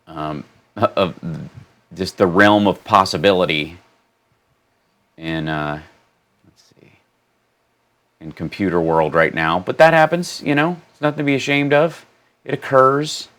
of just the realm of possibility in let's see, in computer world right now. But that happens, you know. It's nothing to be ashamed of. It occurs.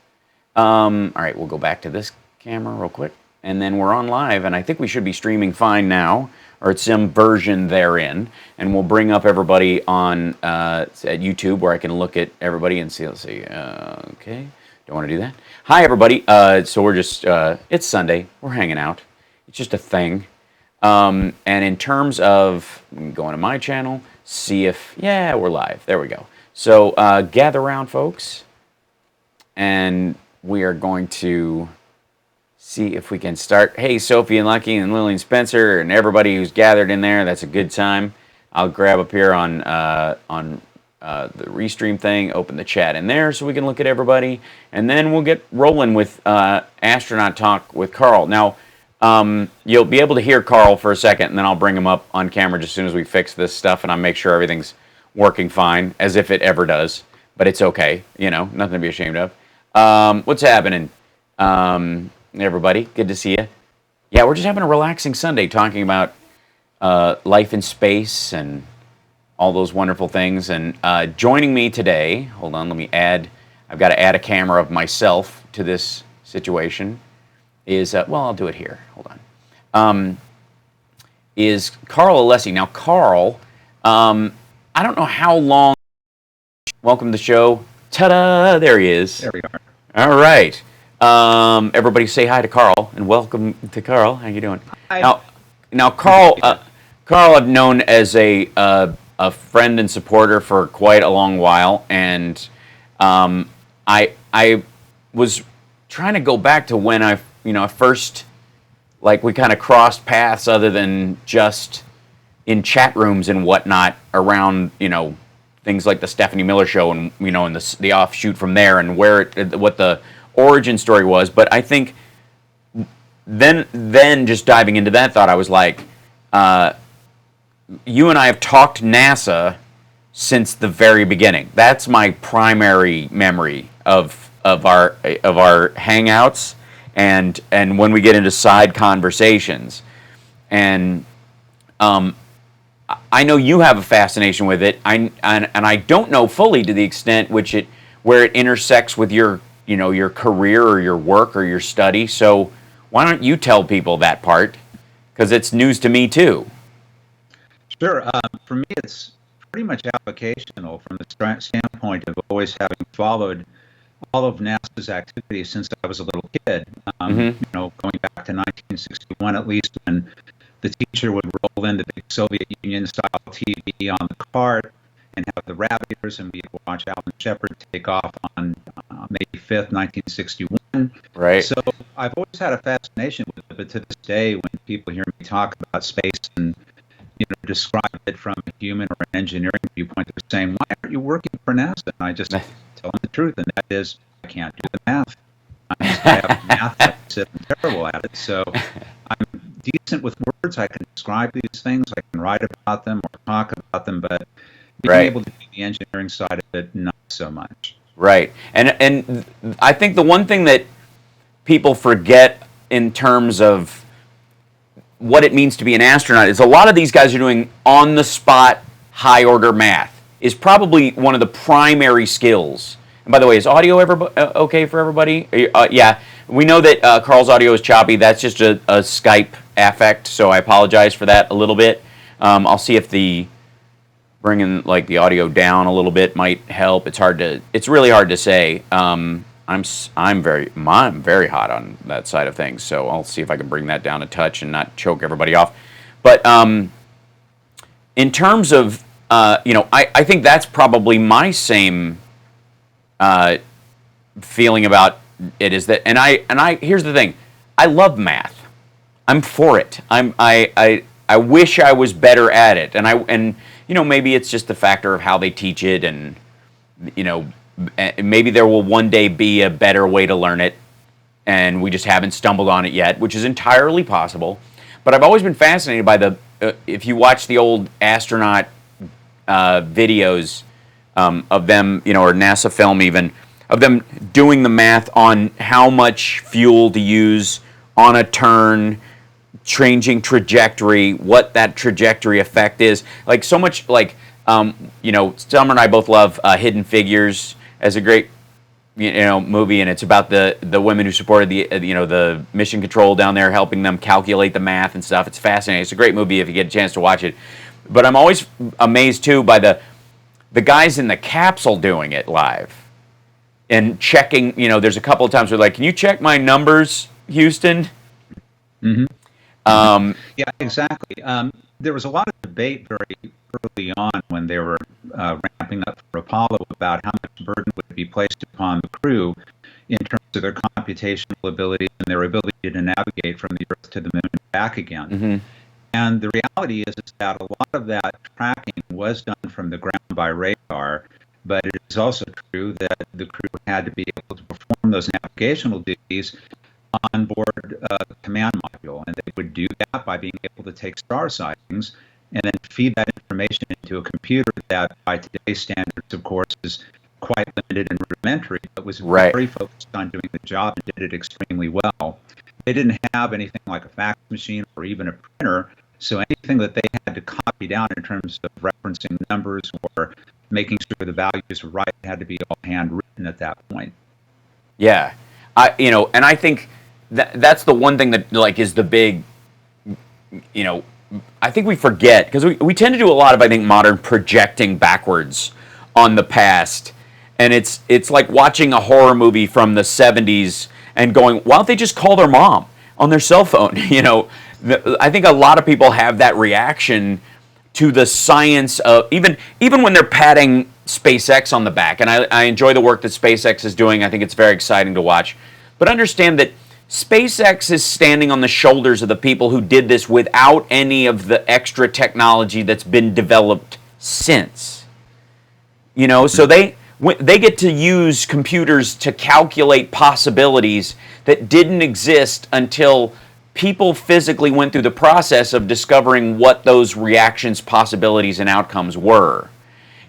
All right, we'll go back to this camera real quick, and then we're on live, and I think we should be streaming fine now, or it's some version therein, and we'll bring up everybody on at YouTube where I can look at everybody and see. Let's see. Okay, don't want to do that. Hi, everybody. So we're just it's Sunday. We're hanging out. It's just a thing. And in terms of going to my channel, see if yeah we're live. There we go. So gather around, folks, and we are going to see if we can start. Hey, Sophie and Lucky and Lily and Spencer and everybody who's gathered in there. That's a good time. I'll grab up here on the restream thing, open the chat in there so we can look at everybody, and then we'll get rolling with Astronaut Talk with Carl. Now, you'll be able to hear Carl for a second, and then I'll bring him up on camera just as soon as we fix this stuff, and I'll make sure everything's working fine, as if it ever does. But it's okay, you know, nothing to be ashamed of. What's happening, everybody? Good to see you. Yeah, we're just having a relaxing Sunday talking about life in space and all those wonderful things. And joining me today, hold on, let me add, I've got to add a camera of myself to this situation, is, well, I'll do it here. Hold on. Is Carl Alessi. Now, Carl, I don't know how long, welcome to the show. Ta-da! There he is. There we are. All right. Everybody say hi to Carl, and welcome to Carl. How you doing? Hi. Now, Carl, Carl, I've known as a friend and supporter for quite a long while, and I was trying to go back to when I first, like, we kind of crossed paths, other than just in chat rooms and whatnot around, things like the Stephanie Miller Show, and and the offshoot from there, and what the origin story was. But I think then just diving into that thought, I was like, you and I have talked NASA since the very beginning. That's my primary memory of our hangouts, and when we get into side conversations, and I know you have a fascination with it. And I don't know fully to the extent where it intersects with your career or your work or your study. So why don't you tell people that part? Because it's news to me too. Sure. For me, it's pretty much applicational from the standpoint of always having followed all of NASA's activities since I was a little kid. Going back to 1961, at least, when the teacher would roll in the big Soviet Union-style TV on the cart and have the rabbit ears, and we'd watch Alan Shepard take off on May 5th, 1961. Right. So I've always had a fascination with it, but to this day, when people hear me talk about space and describe it from a human or an engineering viewpoint, they're saying, "Why aren't you working for NASA?" And I just tell them the truth, and that is, I can't do the math. I have math deficit. I'm terrible at it. So I'm decent with words. I can describe these things. I can write about them or talk about them, but being able to do the engineering side of it, not so much. Right. And I think the one thing that people forget in terms of what it means to be an astronaut is a lot of these guys are doing on-the-spot, high-order math is probably one of the primary skills. And by the way, is audio okay for everybody? Yeah. We know that Carl's audio is choppy. That's just a Skype affect, so I apologize for that a little bit. I'll see if bringing the audio down a little bit might help. It's really hard to say. I'm very hot on that side of things, so I'll see if I can bring that down a touch and not choke everybody off. But in terms of I think that's probably my same feeling about it, is that, and I here's the thing, I love math. I'm for it. I wish I was better at it, and maybe it's just the factor of how they teach it, and maybe there will one day be a better way to learn it, and we just haven't stumbled on it yet, which is entirely possible. But I've always been fascinated by if you watch the old astronaut videos of them, or NASA film even, of them doing the math on how much fuel to use on a turn, changing trajectory, what that trajectory effect is. Like so much, like Summer and I both love Hidden Figures as a great movie, and it's about the women who supported the mission control down there, helping them calculate the math and stuff. It's fascinating. It's a great movie if you get a chance to watch it. But I'm always amazed too by the guys in the capsule doing it live and checking. There's a couple of times where like, can you check my numbers, Houston? Mm-hmm. Yeah, exactly. There was a lot of debate very early on when they were ramping up for Apollo about how much burden would be placed upon the crew in terms of their computational ability and their ability to navigate from the Earth to the Moon and back again. Mm-hmm. And the reality is that a lot of that tracking was done from the ground by radar, but it is also true that the crew had to be able to perform those navigational duties on board the command module, and they would do that by being able to take star sightings and then feed that information into a computer that, by today's standards, of course, is quite limited and rudimentary, but was very focused on doing the job and did it extremely well. They didn't have anything like a fax machine or even a printer, so anything that they had to copy down in terms of referencing numbers or making sure the values were right had to be all handwritten at that point. Yeah, and I think that's the one thing that like is the big, I think we forget, because we tend to do a lot of, I think, modern projecting backwards on the past, and it's like watching a horror movie from the 70s and going, why don't they just call their mom on their cell phone? I think a lot of people have that reaction to the science of, even when they're patting SpaceX on the back, and I enjoy the work that SpaceX is doing. I think it's very exciting to watch, but understand that SpaceX is standing on the shoulders of the people who did this without any of the extra technology that's been developed since. So they get to use computers to calculate possibilities that didn't exist until people physically went through the process of discovering what those reactions, possibilities, and outcomes were.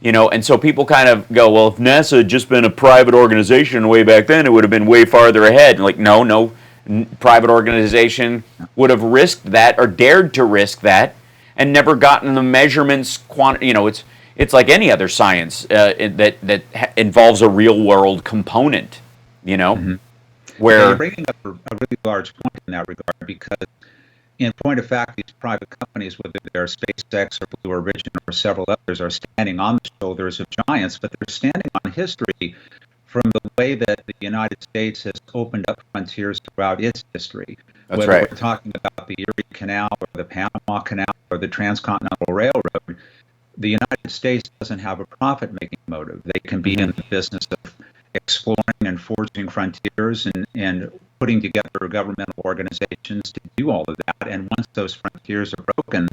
And so people kind of go, well, if NASA had just been a private organization way back then, it would have been way farther ahead. Like, no, private organization would have risked that or dared to risk that and never gotten the measurements. It's like any other science that involves a real world component. Mm-hmm. Where you're bringing up a really large point in that regard, because in point of fact, these private companies, whether they're SpaceX or Blue Origin or several others, are standing on the shoulders of giants, but they're standing on history from the way that the United States has opened up frontiers throughout its history. That's whether right. we're talking about the Erie Canal or the Panama Canal or the Transcontinental Railroad, the United States doesn't have a profit-making motive. They can be in the business of exploring and forging frontiers and putting together governmental organizations to do all of that. And once those frontiers are broken,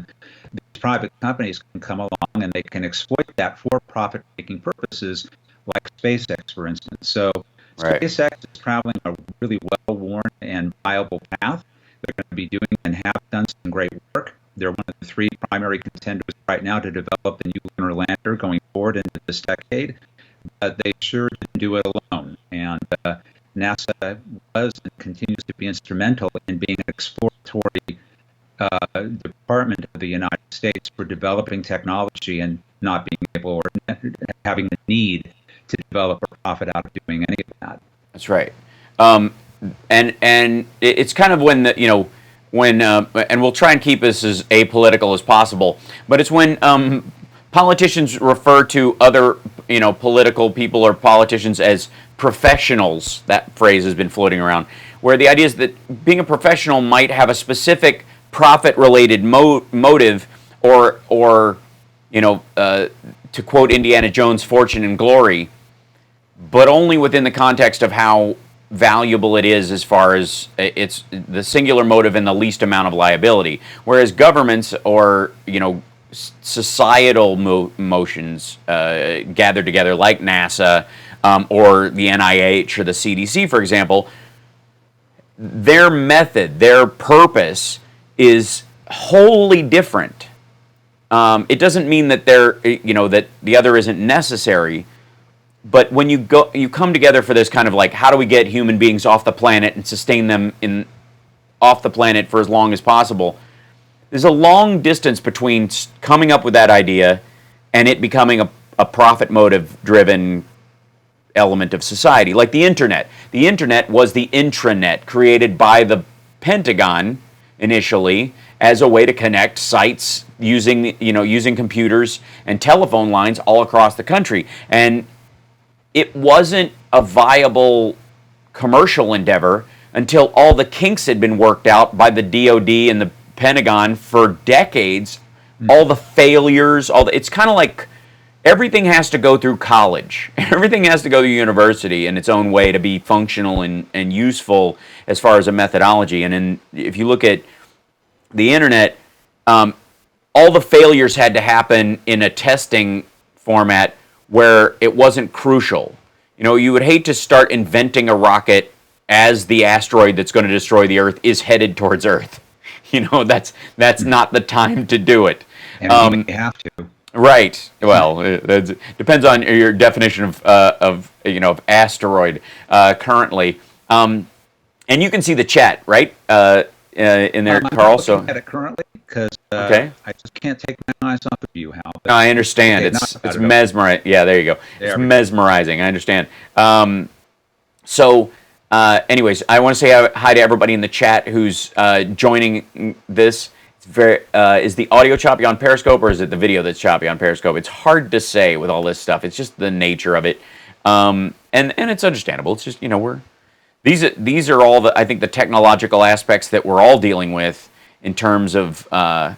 these private companies can come along and they can exploit that for profit-making purposes, like SpaceX, for instance. So SpaceX is traveling a really well-worn and viable path. They're going to be doing and have done some great work. They're one of the three primary contenders right now to develop the new lunar lander going forward into this decade. But they sure didn't do it alone. And NASA was and continues to be instrumental in being an exploratory department of the United States for developing technology and not being able or having the need to develop or profit out of doing any of that. That's right. And it's kind of when and we'll try and keep this as apolitical as possible, but it's when politicians refer to other political people or politicians as professionals. That phrase has been floating around, where the idea is that being a professional might have a specific profit-related motive, or to quote Indiana Jones' Fortune and Glory, but only within the context of how valuable it is as far as it's the singular motive and the least amount of liability. Whereas governments or societal motions gathered together, like NASA or the NIH or the CDC, for example, their method, their purpose is wholly different. It doesn't mean that that the other isn't necessary, but when you come together for this kind of like, how do we get human beings off the planet and sustain them off the planet for as long as possible? There's a long distance between coming up with that idea and it becoming a profit motive driven element of society, like the internet. The internet was the intranet created by the Pentagon initially as a way to connect sites using computers and telephone lines all across the country. And it wasn't a viable commercial endeavor until all the kinks had been worked out by the DoD and the Pentagon for decades. All the failures, it's kind of like everything has to go through college. Everything has to go through university in its own way to be functional and useful as far as a methodology. And if you look at the internet, all the failures had to happen in a testing format where it wasn't crucial. You would hate to start inventing a rocket as the asteroid that's going to destroy the Earth is headed towards Earth. That's not the time to do it. And we have to. Right. Well, it depends on your definition of asteroid currently. And you can see the chat, right? In there, Carl. I'm looking at it currently because okay. I just can't take my eyes off of you, Hal. No, I understand. It's mesmerizing. Yeah, there you go. It's mesmerizing. I understand. Anyways, I want to say hi to everybody in the chat who's joining this. It's is the audio choppy on Periscope or is it the video that's choppy on Periscope? It's hard to say with all this stuff. It's just the nature of it, and it's understandable. It's just these are all I think the technological aspects that we're all dealing with in terms of the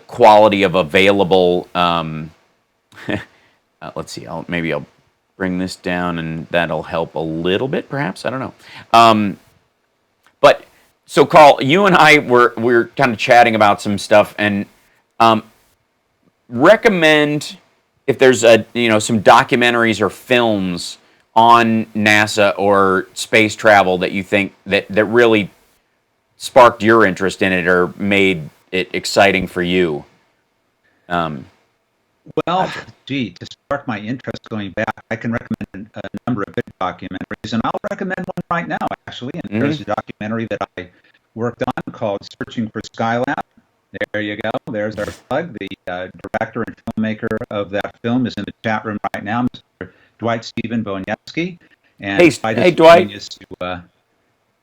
quality of available. Let's see. Maybe I'll bring this down and that'll help a little bit, perhaps. I don't know. But so Carl, you and I we're kind of chatting about some stuff and recommend if there's some documentaries or films on NASA or space travel that you think that really sparked your interest in it or made it exciting for you. Well, to spark my interest going back, I can recommend a number of good documentaries, and I'll recommend one right now, actually. And there's a documentary that I worked on called Searching for Skylab. There you go. There's our plug. The director and filmmaker of that film is in the chat room right now, Mr. Dwight Stephen Boniewski. And hey, Dwight.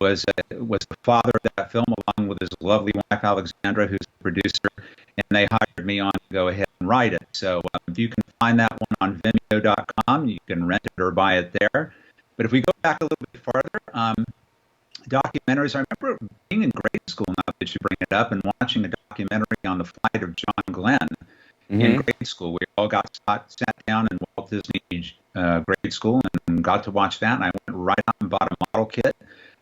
Was the father of that film, along with his lovely wife Alexandra, who's the producer, and they hired me on to go ahead and write it. So you can find that one on Vimeo.com. You can rent it or buy it there. But if we go back a little bit farther, documentaries. I remember being in grade school, now that you bring it up, and watching a documentary on the flight of John Glenn in grade school. We all got sat down in Walt Disney grade school and got to watch that. And I went right out and bought a model kit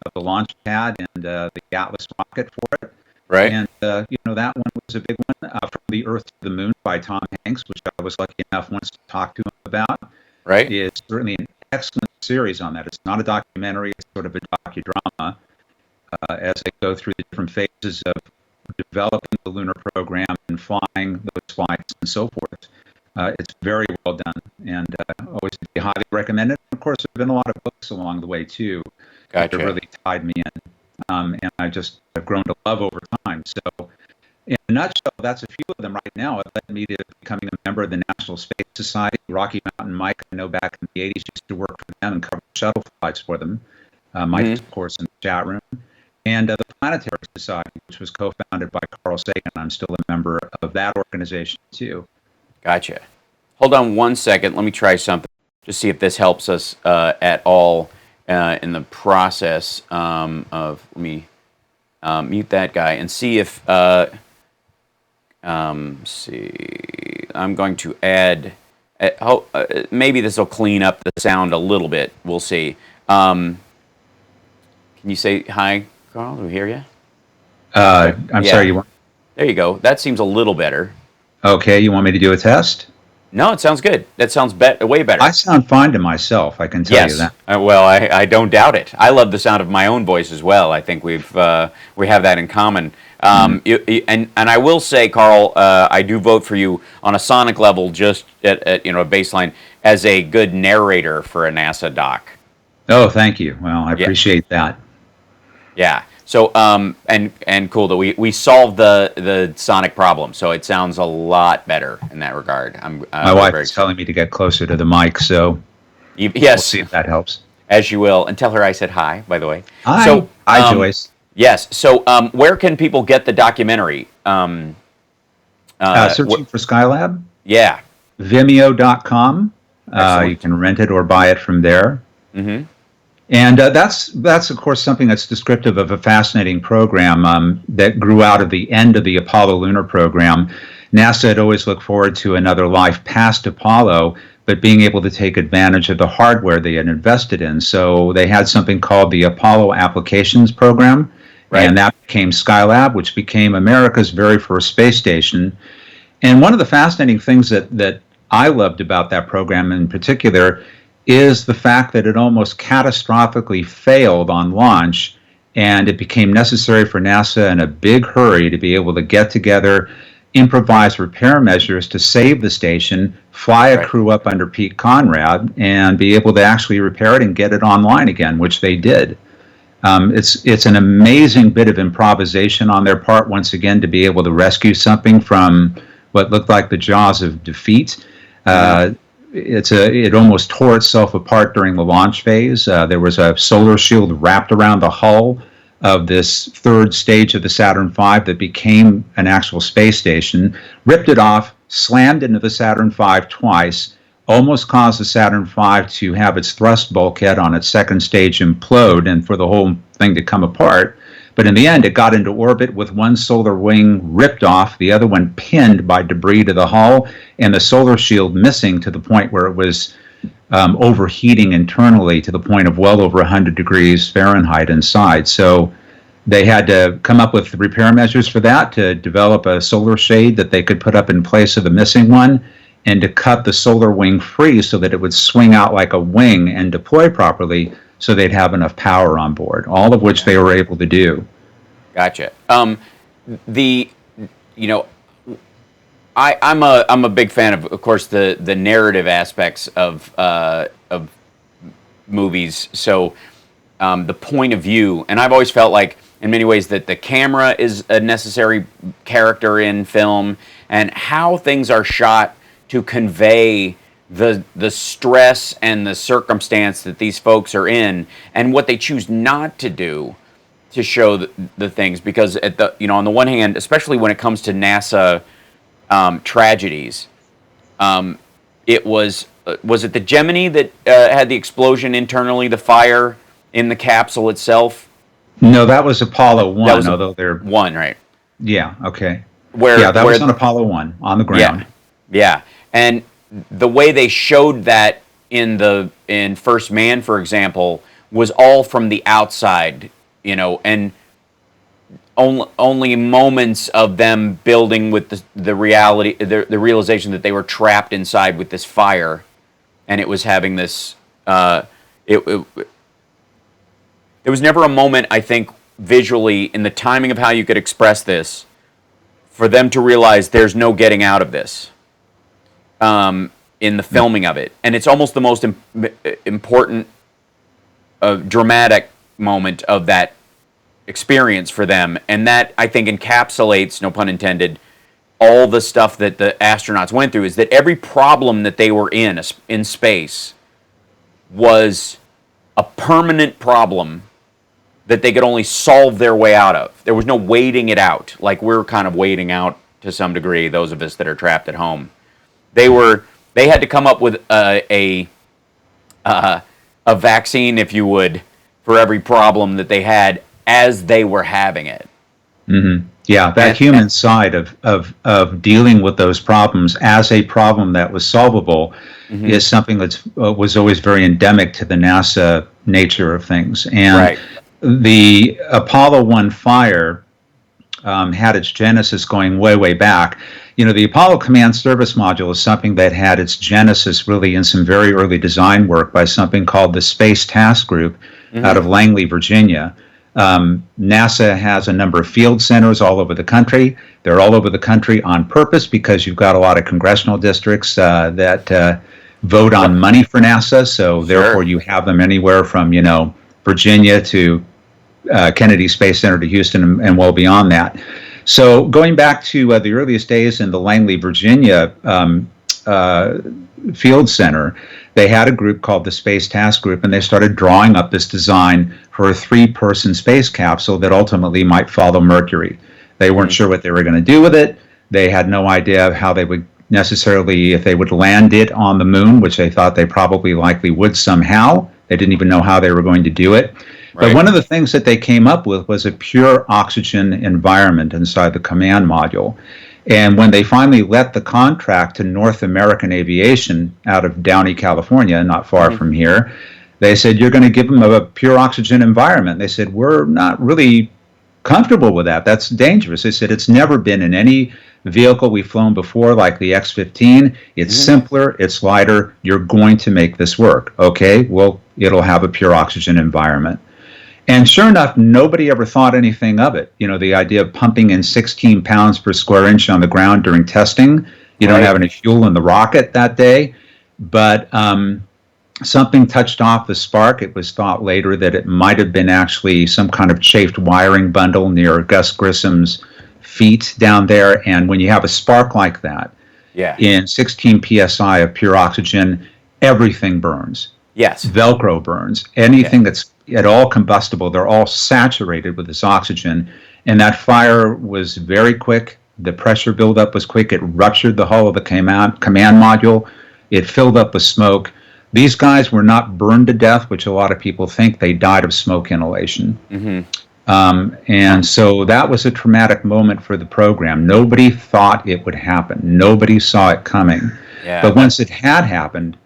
of the launch pad and the Atlas rocket for it. Right. And, that one was a big one, From the Earth to the Moon by Tom Hanks, which I was lucky enough once to talk to him about. Right. It's certainly an excellent series on that. It's not a documentary. It's sort of a docudrama as they go through the different phases of developing the lunar program and flying those flights and so forth. It's very well done and always be highly recommended. Of course, there have been a lot of books along the way, too, that have really tied me in. And I just have grown to love over time. So in a nutshell, that's a few of them right now. It led me to becoming a member of the National Space Society. Rocky Mountain Mike, I know back in the 80s, used to work for them and cover shuttle flights for them. Mike, of course, in the chat room. And the Planetary Society, which was co-founded by Carl Sagan. I'm still a member of that organization, too. Gotcha. Hold on one second. Let me try something. Just see if this helps us at all in the process of, let me mute that guy and see if, see, I'm going to add, maybe this will clean up the sound a little bit. We'll see. Can you say hi, Carl? Do we hear you? I'm sorry, you want? There you go. That seems a little better. Okay, you want me to do a test? No, it sounds good. That sounds way better. I sound fine to myself, I can tell you that. Well, I don't doubt it. I love the sound of my own voice as well. I think we have that in common. And I will say, Carl, I do vote for you on a sonic level, just at a baseline. as a good narrator for a NASA doc. Oh, thank you. Well, I appreciate that. Yeah. So, and cool that we solved the sonic problem. So it sounds a lot better in that regard. My wife is telling me to get closer to the mic, so yes, we'll see if that helps. As you will, and tell her I said hi, by the way. Hi. So, hi, Joyce. Yes. So, where can people get the documentary? Searching for Skylab? Yeah. Vimeo.com. You can rent it or buy it from there. Mm-hmm. And that's of course something that's descriptive of a fascinating program that grew out of the end of the Apollo lunar program. NASA had always looked forward to another life past Apollo, but being able to take advantage of the hardware they had invested in. So they had something called the Apollo Applications Program, and that became Skylab, which became America's very first space station. And one of the fascinating things that I loved about that program in particular is the fact that it almost catastrophically failed on launch, and it became necessary for NASA in a big hurry to be able to get together, improvise repair measures to save the station, fly a crew up under Pete Conrad, and be able to actually repair it and get it online again, which they did. It's an amazing bit of improvisation on their part, once again, to be able to rescue something from what looked like the jaws of defeat. It almost tore itself apart during the launch phase. There was a solar shield wrapped around the hull of this third stage of the Saturn V that became an actual space station, ripped it off, slammed into the Saturn V twice, almost caused the Saturn V to have its thrust bulkhead on its second stage implode and for the whole thing to come apart. But in the end, it got into orbit with one solar wing ripped off, the other one pinned by debris to the hull, and the solar shield missing to the point where it was overheating internally to the point of well over 100 degrees Fahrenheit inside. So they had to come up with repair measures for that, to develop a solar shade that they could put up in place of the missing one, and to cut the solar wing free so that it would swing out like a wing and deploy properly, so they'd have enough power on board, all of which they were able to do. Gotcha. I'm a big fan of course, the narrative aspects of movies. So the point of view, and I've always felt like, in many ways, that the camera is a necessary character in film, and how things are shot to convey the stress and the circumstance that these folks are in, and what they choose not to do to show the things. Because at the on the one hand, especially when it comes to NASA tragedies, it was it the Gemini that had the explosion internally, the fire in the capsule itself? No, that was Apollo 1, although they're... 1, right. Yeah, okay. That was on Apollo 1, on the ground. Yeah. And the way they showed that in First Man, for example, was all from the outside, and only moments of them building with the reality, the realization that they were trapped inside with this fire, and it was having this. There was never a moment, I think, visually in the timing of how you could express this, for them to realize there's no getting out of this. In the filming of it, and it's almost the most important, dramatic moment of that experience for them, and that, I think, encapsulates, no pun intended, all the stuff that the astronauts went through. Is that every problem that they were in space was a permanent problem that they could only solve their way out of. There was no waiting it out, like we're kind of waiting out to some degree, those of us that are trapped at home. They had to come up with a vaccine, if you would, for every problem that they had as they were having it. Mm-hmm. Yeah, that human side of dealing with those problems as a problem that was solvable is something that was always very endemic to the NASA nature of things. And the Apollo 1 fire had its genesis going way, way back. The Apollo Command Service Module is something that had its genesis really in some very early design work by something called the Space Task Group out of Langley, Virginia. NASA has a number of field centers all over the country. They're all over the country on purpose because you've got a lot of congressional districts that vote on money for NASA. So therefore, Sure. you have them anywhere from Virginia to Kennedy Space Center to Houston and well beyond that. So going back to the earliest days in the Langley, Virginia Field Center, they had a group called the Space Task Group, and they started drawing up this design for a 3-person space capsule that ultimately might follow Mercury. They weren't sure what they were going to do with it. They had no idea of how they would necessarily, if they would land it on the moon, which they thought they probably likely would somehow. They didn't even know how they were going to do it. But one of the things that they came up with was a pure oxygen environment inside the command module. And when they finally let the contract to North American Aviation out of Downey, California, not far from here, they said, you're going to give them a pure oxygen environment. They said, we're not really comfortable with that. That's dangerous. They said, it's never been in any vehicle we've flown before, like the X-15. It's simpler, it's lighter. You're going to make this work. Okay, well, it'll have a pure oxygen environment. And sure enough, nobody ever thought anything of it. The idea of pumping in 16 pounds per square inch on the ground during testing. You don't have any fuel in the rocket that day. But something touched off the spark. It was thought later that it might have been actually some kind of chafed wiring bundle near Gus Grissom's feet down there. And when you have a spark like that, in 16 psi of pure oxygen, everything burns. Yes. Velcro burns. Anything that's at all combustible, they're all saturated with this oxygen. And that fire was very quick. The pressure buildup was quick. It ruptured the hull of the command module. It filled up with smoke. These guys were not burned to death, which a lot of people think. They died of smoke inhalation. And so that was a traumatic moment for the program. Nobody thought it would happen. Nobody saw it coming. But once it had happened,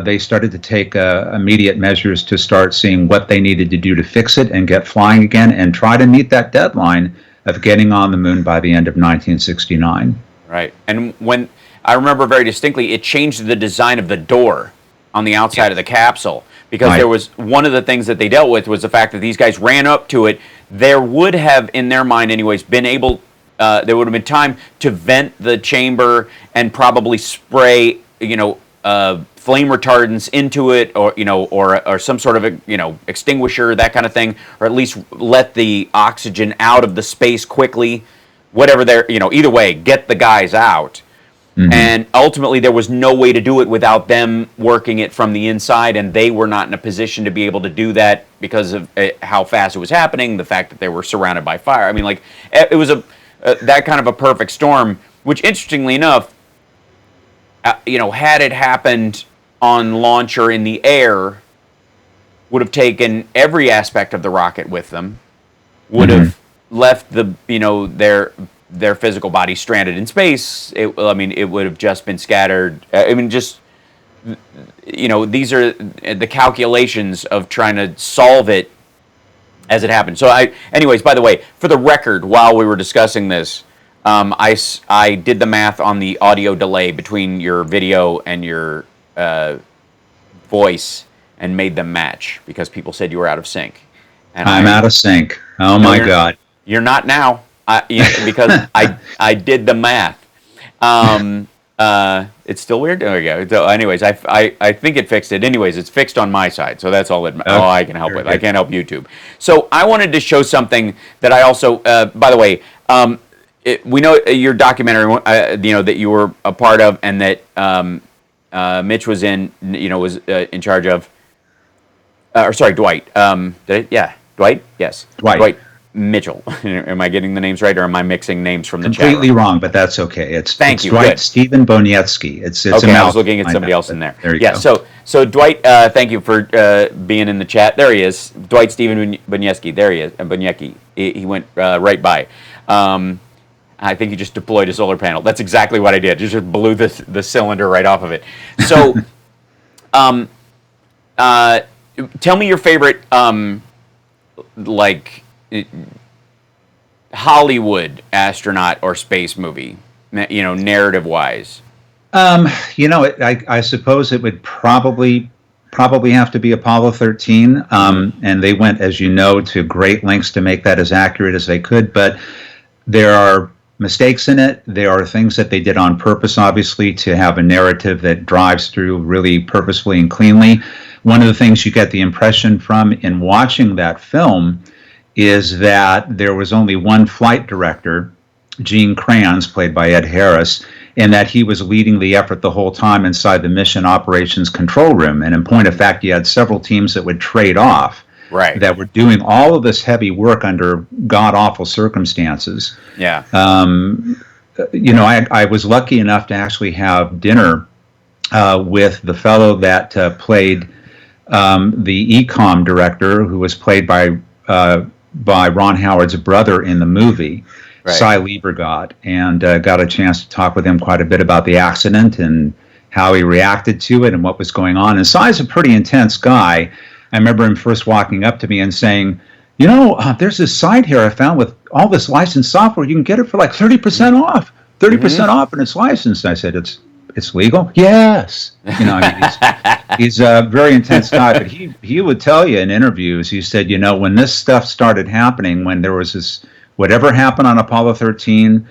they started to take immediate measures to start seeing what they needed to do to fix it and get flying again and try to meet that deadline of getting on the moon by the end of 1969. Right. And when I remember very distinctly, it changed the design of the door on the outside of the capsule, because there was one of the things that they dealt with was the fact that these guys ran up to it. There would have, in their mind anyways, been able, there would have been time to vent the chamber and probably spray, flame retardants into it, or or some sort of extinguisher, that kind of thing, or at least let the oxygen out of the space quickly. Whatever they're, either way, get the guys out. And ultimately, there was no way to do it without them working it from the inside, and they were not in a position to be able to do that because of how fast it was happening, the fact that they were surrounded by fire. I mean, like, it was that kind of a perfect storm, which, interestingly enough, had it happened on launch or in the air, would have taken every aspect of the rocket with them, would have left their physical body stranded in space. It would have just been scattered. These are the calculations of trying to solve it as it happened. So anyways, by the way, for the record, while we were discussing this, I did the math on the audio delay between your video and your voice and made them match, because people said you were out of sync. And I'm out of sync. Oh my God. You're not now. Because I did the math. It's still weird. There we go. So anyways, I think it fixed it. Anyways, it's fixed on my side, so that's all I can help with. I can't help YouTube. So I wanted to show something that I also, by the way, we know your documentary, that you were a part of, and that Mitch was in charge of. Dwight. Dwight. Yes. Dwight Mitchell. Am I getting the names right, or am I mixing names from the chat? Completely wrong, but that's okay. It's Dwight Stephen Boniecki. It's okay. I was looking at somebody else in there. There you go. So Dwight, thank you for being in the chat. There he is, Dwight Stephen Boniecki. There he is, Boniecki. He went right by. I think he just deployed a solar panel. That's exactly what I did. Just blew the cylinder right off of it. So, tell me your favorite Hollywood astronaut or space movie, narrative wise. I suppose it would probably have to be Apollo 13, and they went, as you know, to great lengths to make that as accurate as they could. But there are mistakes in it. There are things that they did on purpose, obviously, to have a narrative that drives through really purposefully and cleanly. One of the things you get the impression from in watching that film is that there was only one flight director, Gene Kranz, played by Ed Harris, and that he was leading the effort the whole time inside the mission operations control room. And in point of fact, you had several teams that would trade off, Right. that were doing all of this heavy work under god-awful circumstances. Yeah. I was lucky enough to actually have dinner with the fellow that played the ecom director, who was played by Ron Howard's brother in the movie, Right. Cy Liebergott, and got a chance to talk with him quite a bit about the accident and how he reacted to it and what was going on. And Cy's a pretty intense guy. I remember him first walking up to me and saying, there's this site here I found with all this licensed software. You can get it for like 30% off, 30% off, and it's licensed. I said, it's legal? Yes. He's a very intense guy, but he would tell you in interviews, he said, when this stuff started happening, when there was this, whatever happened on Apollo 13,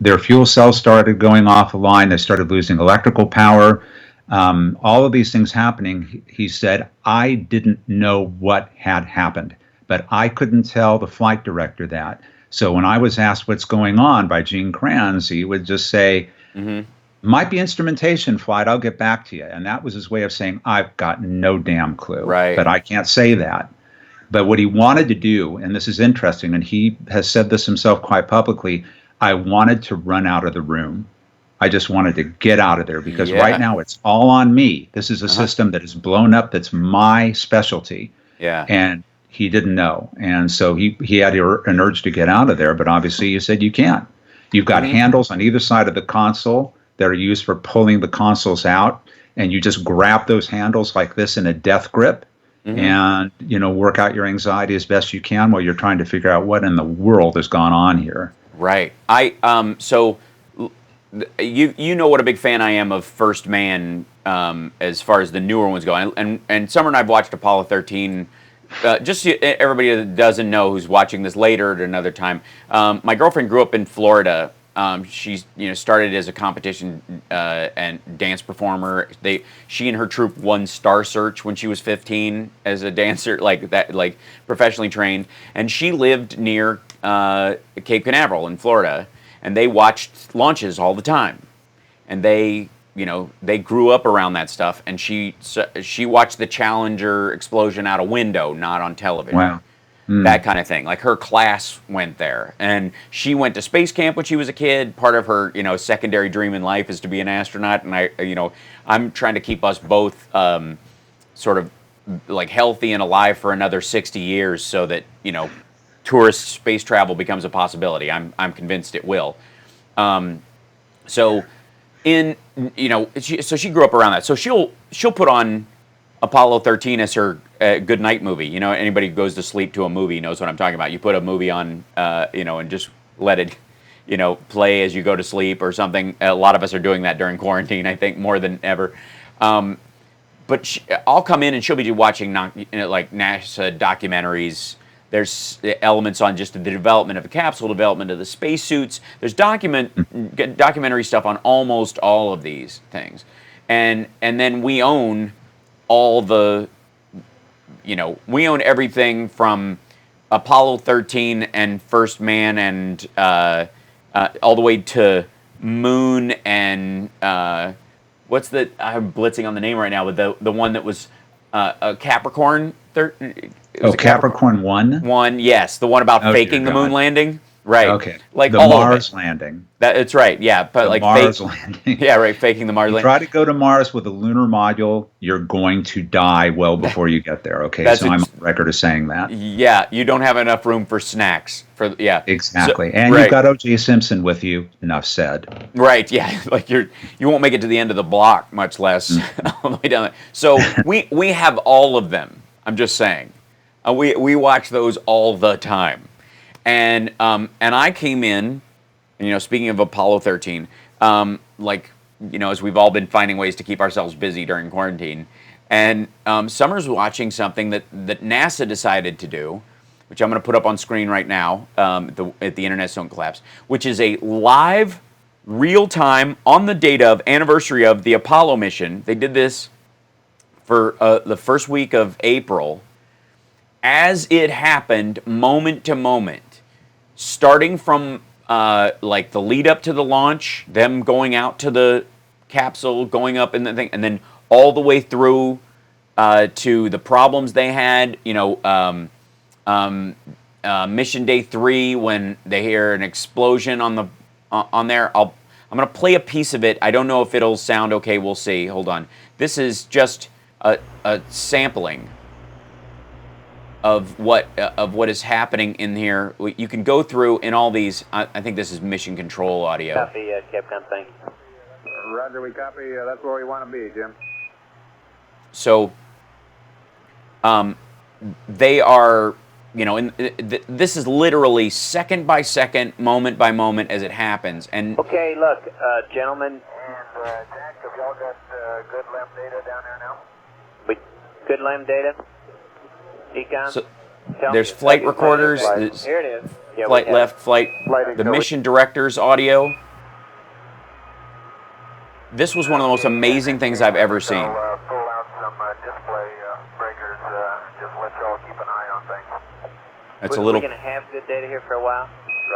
their fuel cells started going off the line, they started losing electrical power, all of these things happening, he said, I didn't know what had happened, but I couldn't tell the flight director that. So when I was asked what's going on by Gene Kranz, he would just say, might be instrumentation, flight, I'll get back to you. And that was his way of saying, I've got no damn clue. Right. But I can't say that. But what he wanted to do, and this is interesting, and he has said this himself quite publicly, I wanted to run out of the room. I just wanted to get out of there because right now it's all on me. This is a system that is blown up. That's my specialty. Yeah. And he didn't know. And so he had an urge to get out of there. But obviously you said you can't. You've got handles on either side of the console that are used for pulling the consoles out. And you just grab those handles like this in a death grip and, work out your anxiety as best you can while you're trying to figure out what in the world has gone on here. Right. So you know what a big fan I am of First Man as far as the newer ones go. And Summer and I have watched Apollo 13. Just so everybody that doesn't know who's watching this later at another time, my girlfriend grew up in Florida. She's started as a competition and dance performer. She and her troupe won Star Search when she was 15 as a dancer, like professionally trained. And she lived near Cape Canaveral in Florida, and they watched launches all the time. And they grew up around that stuff. And she watched the Challenger explosion out a window, not on television. Wow. That kind of thing. Like her class went there, and she went to space camp when she was a kid. Part of her, secondary dream in life is to be an astronaut. And I'm trying to keep us both sort of like healthy and alive for another 60 years, so that tourist space travel becomes a possibility. I'm convinced it will. So she grew up around that. So she'll put on Apollo 13 as her good night movie. Anybody who goes to sleep to a movie knows what I'm talking about. You put a movie on, and just let it, play as you go to sleep or something. A lot of us are doing that during quarantine, I think, more than ever. But I'll come in and she'll be watching like NASA documentaries. There's elements on just the development of the capsule, development of the spacesuits. There's documentary stuff on almost all of these things. And then we own all the, we own everything from Apollo 13 and First Man and all the way to Moon and I'm blitzing on the name right now, but the one that was Capricorn. Capricorn 1? 1, yes, the one about faking the moon landing. Right. Okay. Like the all Mars of it. landing. That's right. Yeah, but the Mars landing. Yeah, right. Faking the Mars landing. Try to go to Mars with a lunar module, you're going to die well before you get there. Okay, so I'm on record of saying that. Yeah, you don't have enough room for snacks. Exactly, so, and you've got O.J. Simpson with you. Enough said. Right. Yeah, like you won't make it to the end of the block, much less all the way down there. So we have all of them. I'm just saying, we watch those all the time. And I came in, speaking of Apollo 13, as we've all been finding ways to keep ourselves busy during quarantine, and Summer's watching something that NASA decided to do which I'm going to put up on screen right now at the Internet Don't Collapse, which is a live, real-time, on the date of, anniversary of the Apollo mission. They did this for the first week of April, as it happened, moment to moment, starting from like the lead up to the launch, them going out to the capsule, going up in the thing, and then all the way through to the problems they had, mission day 3 when they hear an explosion on there. I'm going to play a piece of it. I don't know if it'll sound okay. We'll see. Hold on. This is just a sampling of what is happening in here. You can go through in all these. I think this is mission control audio. Copy, Capcom. Thanks. Roger, we copy. That's where we want to be, Jim. So, they are, this is literally second by second, moment by moment as it happens. And okay, look, gentlemen. And Jack, have y'all got good LEM data down there now? Good LEM data. Econ. So there's flight recorders. Here it is. Yeah, flight left, flight. The mission director's audio. This was one of the most amazing things I've ever seen. Pull out some display breakers. Just let y'all keep an eye on things. It's a little. We're gonna have good data here for a while.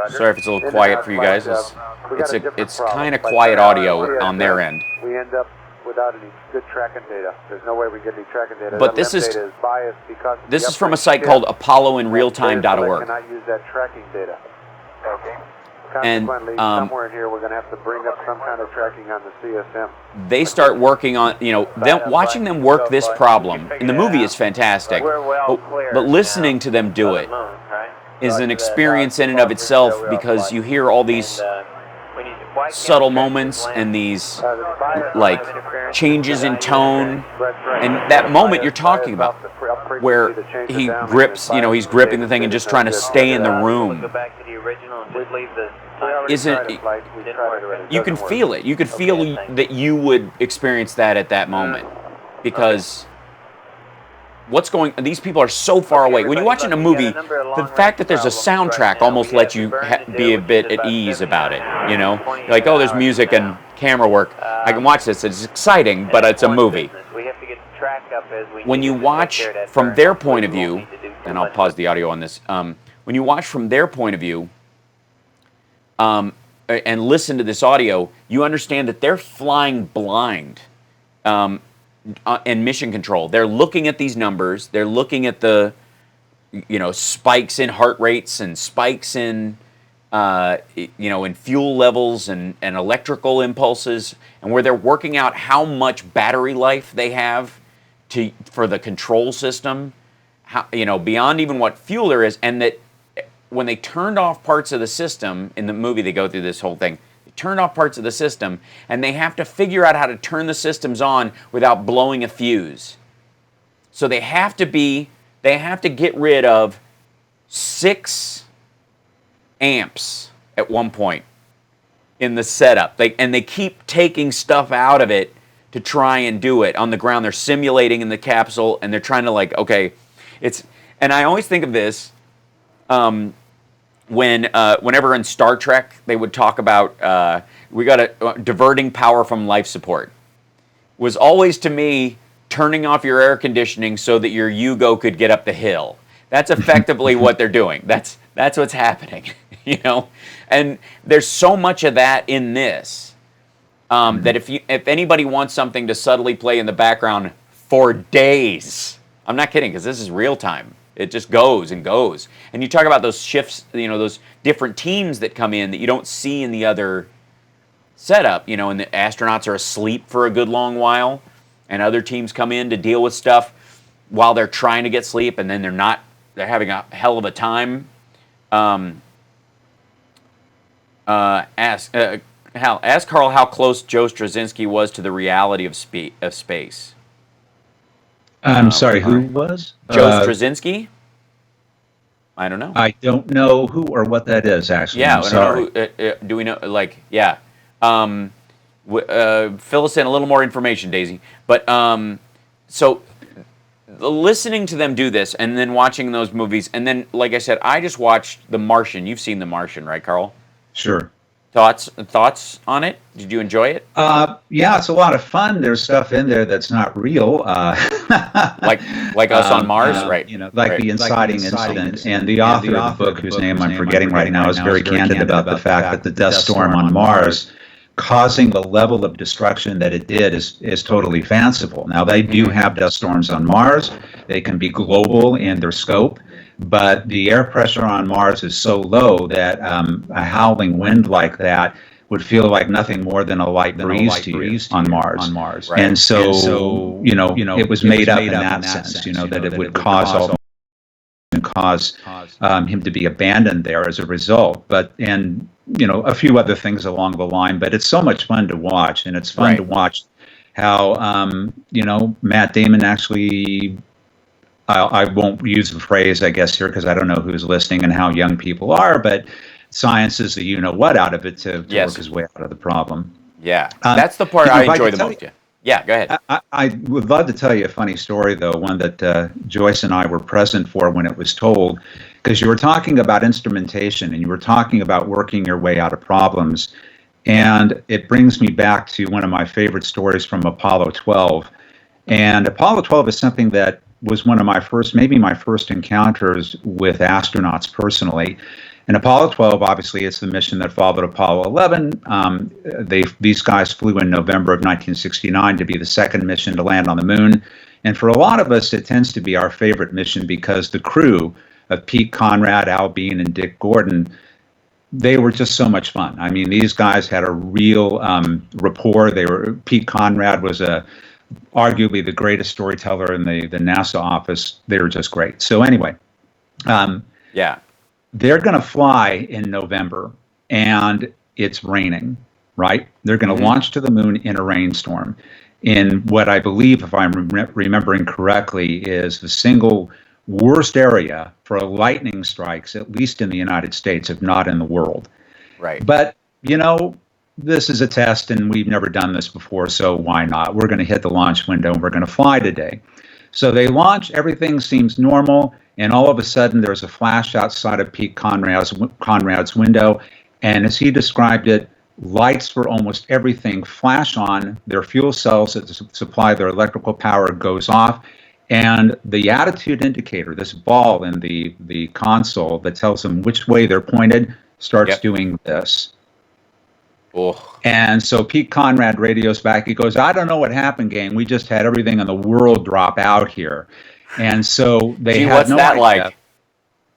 Roger. Sorry if it's a little quiet for you guys. It's kind of quiet audio on their end. We end up without any good tracking data. There's no way we get any tracking data. But that this is data is biased because this is from a site called ApolloInRealTime.org. We cannot use that tracking data. Okay. And Consequently, somewhere in here, we're going to have to bring up some kind of tracking on the CSM. They start working on, watching them work this problem. And the movie is fantastic. But listening to them do it is an experience in and of itself, because you hear all these subtle moments and these like changes in tone, and that moment you're talking about where he grips, he's gripping the thing and just trying to stay in the room. Isn't you can feel it? You could feel that you would experience that at that moment, because these people are so far away. When you're watching a movie, the fact that there's a soundtrack almost lets you be a bit at ease about it. You're like, oh, there's music and camera work. I can watch this. It's exciting, but it's a movie. When you watch from their point of view, and I'll pause the audio on this. When you watch from their point of view, and listen to this audio, you understand that they're flying blind. And mission control. They're looking at these numbers. They're looking at the, spikes in heart rates and spikes in, in fuel levels and electrical impulses, and where they're working out how much battery life they have for the control system, beyond even what fuel there is, and that when they turned off parts of the system in the movie, they go through this whole thing. Turn off parts of the system, and they have to figure out how to turn the systems on without blowing a fuse. So they have to get rid of 6 amps at one point in the setup. And they keep taking stuff out of it to try and do it on the ground. They're simulating in the capsule, and they're trying to and I always think of this, whenever in Star Trek they would talk about we got diverting power from life support, was always to me turning off your air conditioning so that your Yugo could get up the hill. That's effectively what they're doing. That's what's happening, And there's so much of that in this that if anybody wants something to subtly play in the background for days, I'm not kidding, because this is real time. It just goes and goes. And you talk about those shifts, those different teams that come in that you don't see in the other setup, and the astronauts are asleep for a good long while, and other teams come in to deal with stuff while they're trying to get sleep, and then they're having a hell of a time. Ask Carl how close Joe Straczynski was to the reality of space. I'm sorry, who was? Joe Straczynski? I don't know. I don't know who or what that is, actually. Yeah, I'm sorry. Do we know? Yeah. Fill us in a little more information, Daisy. But so listening to them do this and then watching those movies, and then, like I said, I just watched The Martian. You've seen The Martian, right, Carl? Sure. Thoughts on it? Did you enjoy it? Yeah, it's a lot of fun. There's stuff in there that's not real. Like us on Mars, right? You know, like right. the inciting incident. And the author of the book, whose name I'm forgetting right now, is very candid about the fact that the dust storm on Mars causing the level of destruction that it did is totally fanciful. Now, they do have dust storms on Mars. They can be global in their scope. But the air pressure on Mars is so low that a howling wind like that would feel like nothing more than a light breeze to you on Mars. Right. And so, it was made up in that sense, that it would cause him to be abandoned there as a result. And a few other things along the line. But it's so much fun to watch, and it's fun to watch how Matt Damon actually. I won't use the phrase, I guess, here because I don't know who's listening and how young people are, but science is the you-know-what out of it to work his way out of the problem. Yeah, that's the part I enjoy the most. Yeah, go ahead. I would love to tell you a funny story, though, one that Joyce and I were present for when it was told, because you were talking about instrumentation and you were talking about working your way out of problems. And it brings me back to one of my favorite stories from Apollo 12. And Apollo 12 is something that was one of my first encounters with astronauts personally. And Apollo 12, obviously, it's the mission that followed Apollo 11. These guys flew in November of 1969 to be the second mission to land on the moon. And for a lot of us, it tends to be our favorite mission because the crew of Pete Conrad, Al Bean, and Dick Gordon, they were just so much fun. I mean, these guys had a real rapport. Pete Conrad was arguably the greatest storyteller in the NASA office. They were just great. So anyway, they're going to fly in November, and it's raining, right? They're going to launch to the moon in a rainstorm in what I believe, if I'm remembering correctly, is the single worst area for lightning strikes, at least in the United States, if not in the world. Right. But, this is a test, and we've never done this before, so why not? We're going to hit the launch window, and we're going to fly today. So they launch, everything seems normal, and all of a sudden there's a flash outside of Pete Conrad's window, and as he described it, lights for almost everything flash on, their fuel cells that supply their electrical power goes off, and the attitude indicator, this ball in the console that tells them which way they're pointed, starts doing this. Oh. And so Pete Conrad radios back. He goes, "I don't know what happened, gang. We just had everything in the world drop out here." And so they had what's no that idea. like?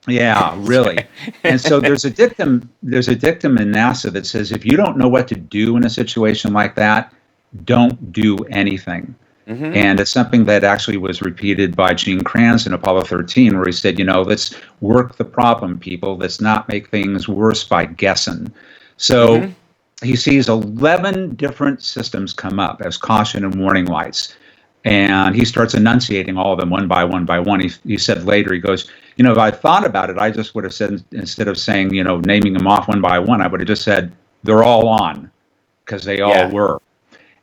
Yeah, really. And so there's a dictum in NASA that says if you don't know what to do in a situation like that, don't do anything. Mm-hmm. And it's something that actually was repeated by Gene Kranz in Apollo 13, where he said, let's work the problem, people. Let's not make things worse by guessing. So he sees 11 different systems come up as caution and warning lights. And he starts enunciating all of them one by one by one. He said later, he goes, if I thought about it, I just would have said, instead of saying, naming them off one by one, I would have just said, they're all on, because they all were.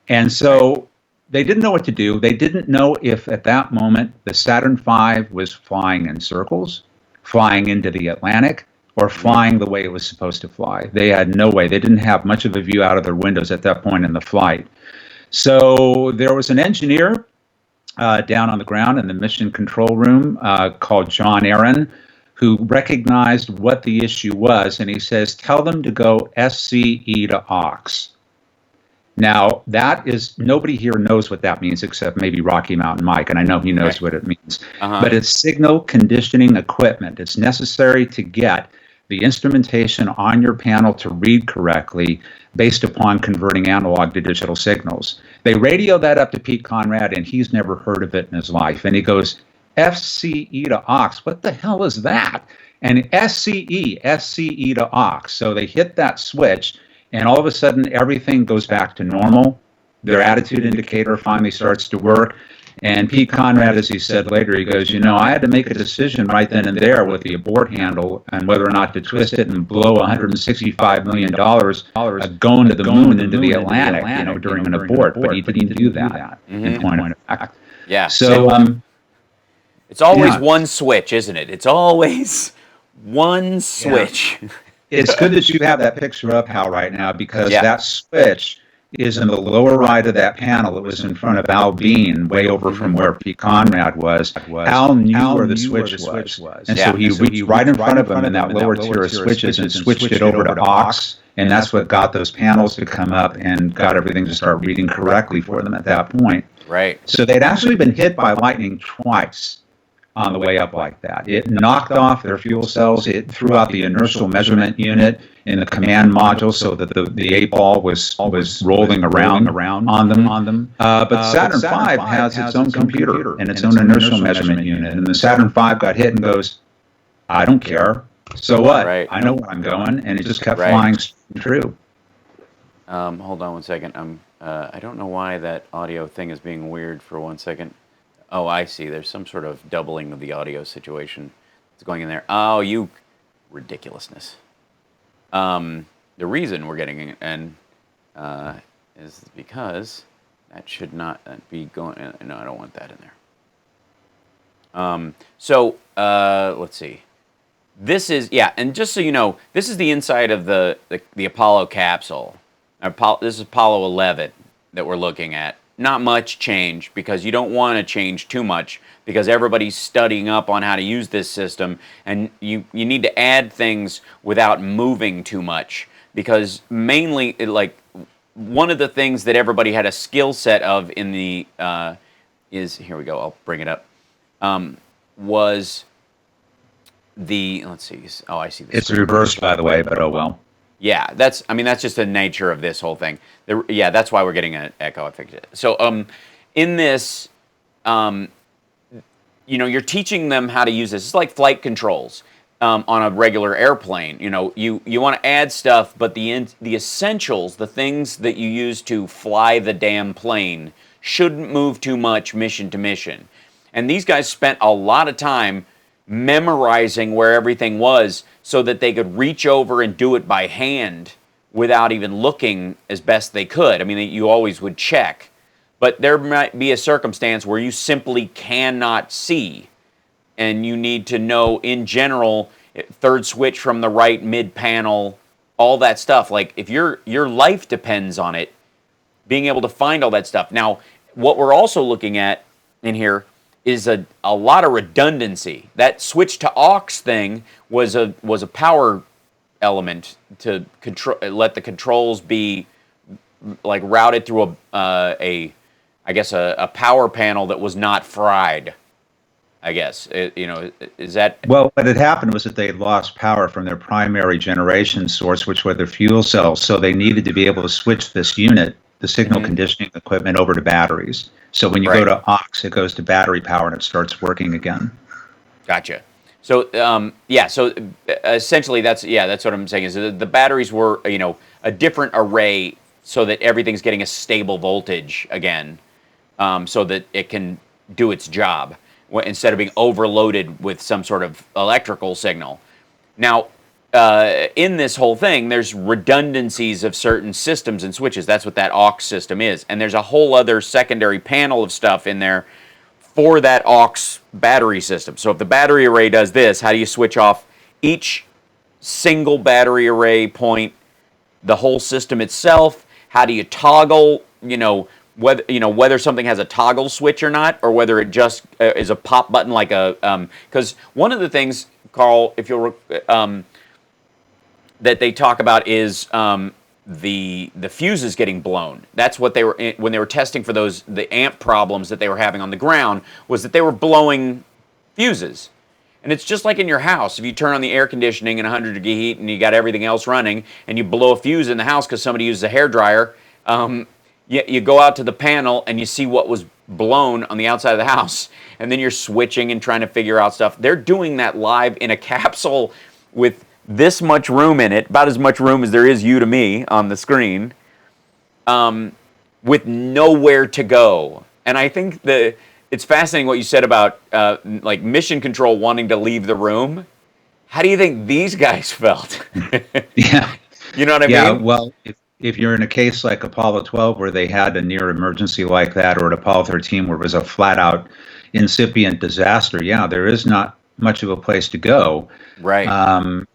And so they didn't know what to do. They didn't know if at that moment the Saturn V was flying in circles, flying into the Atlantic, or flying the way it was supposed to fly. They had no way. They didn't have much of a view out of their windows at that point in the flight. So there was an engineer down on the ground in the mission control room called John Aaron, who recognized what the issue was, and he says, tell them to go SCE to aux. Now, that is, nobody here knows what that means except maybe Rocky Mountain Mike, and I know he knows what it means. But it's signal conditioning equipment. It's necessary to get the instrumentation on your panel to read correctly based upon converting analog to digital signals. They radio that up to Pete Conrad, and he's never heard of it in his life. And he goes, FCE to aux, what the hell is that? And SCE to aux. So they hit that switch, and all of a sudden everything goes back to normal. Their attitude indicator finally starts to work. And Pete Conrad, as he said later, he goes, I had to make a decision right then and there with the abort handle and whether or not to twist it and blow $165 million going to the moon into the Atlantic, during an abort. But he didn't do that, in point of fact. Yeah. So, It's always Yeah. one switch, isn't it? It's always one switch. It's good that you have that picture up, Hal, right now, because Yeah. that switch is in the lower right of that panel. It was in front of Al Bean, way over from where Pete Conrad was. Al knew where the switch was. And Yeah. so he reached right in front of him in that lower tier of switches and switched it over to aux. And that's what got those panels to come up and got everything to start reading correctly for them at that point. Right. So they'd actually been hit by lightning twice on the way up like that. It knocked off their fuel cells. It threw out the inertial measurement unit in the command module so that the 8-ball was rolling around on them. But Saturn V has its own computer and its own inertial measurement unit. And the Saturn V got hit and goes, I don't care. So what? Right. I know where I'm going. And it just kept Right. flying true. Hold on one second. I don't know why that audio thing is being weird for 1 second. Oh, I see. There's some sort of doubling of the audio situation that's going in there. Oh, you ridiculousness. The reason we're getting it is because that should not be going. No, I don't want that in there. Let's see. This is, yeah, and just so you know, this is the inside of the Apollo capsule. This is Apollo 11 that we're looking at. Not much change, because you don't want to change too much, because everybody's studying up on how to use this system, and you need to add things without moving too much, because mainly, one of the things that everybody had a skill set of in the, here we go, I'll bring it up, was let's see, oh, I see this. It's reversed, by the way, but oh well. Yeah, that's just the nature of this whole thing. Yeah, that's why we're getting an echo. I think. So, in this, you're teaching them how to use this. It's like flight controls on a regular airplane. You want to add stuff, but the essentials, the things that you use to fly the damn plane, shouldn't move too much mission to mission. And these guys spent a lot of time memorizing where everything was, so that they could reach over and do it by hand without even looking as best they could. I mean, you always would check, but there might be a circumstance where you simply cannot see, and you need to know, in general, third switch from the right, mid panel, all that stuff. Like, if your life depends on it, being able to find all that stuff. Now, what we're also looking at in here is a lot of redundancy. That switch to aux thing was a power element to let the controls be like routed through a power panel that was not fried. I guess is that. Well, what had happened was that they had lost power from their primary generation source, which were their fuel cells. So they needed to be able to switch this unit, the signal conditioning equipment, over to batteries. So when you go to aux, it goes to battery power and it starts working again. Gotcha. So so essentially that's what I'm saying is that the batteries were a different array, so that everything's getting a stable voltage again, so that it can do its job instead of being overloaded with some sort of electrical signal. Now, in this whole thing, there's redundancies of certain systems and switches. That's what that aux system is. And there's a whole other secondary panel of stuff in there for that aux battery system. So if the battery array does this, how do you switch off each single battery array point, the whole system itself? How do you toggle, whether something has a toggle switch or not, or whether it just is a pop button like a, because one of the things, Carl, if you'll that they talk about is the fuses getting blown. That's what they were when they were testing for the amp problems that they were having on the ground, was that they were blowing fuses. And it's just like in your house. If you turn on the air conditioning in 100-degree heat and you got everything else running, and you blow a fuse in the house because somebody uses a hairdryer, you go out to the panel and you see what was blown on the outside of the house, and then you're switching and trying to figure out stuff. They're doing that live in a capsule with this much room in it, about as much room as there is you to me on the screen, with nowhere to go. And I think it's fascinating what you said about like mission control wanting to leave the room. How do you think these guys felt? Yeah. You know what I mean? Yeah, well, if you're in a case like Apollo 12 where they had a near emergency like that, or at Apollo 13 where it was a flat out incipient disaster, yeah, there is not much of a place to go Right.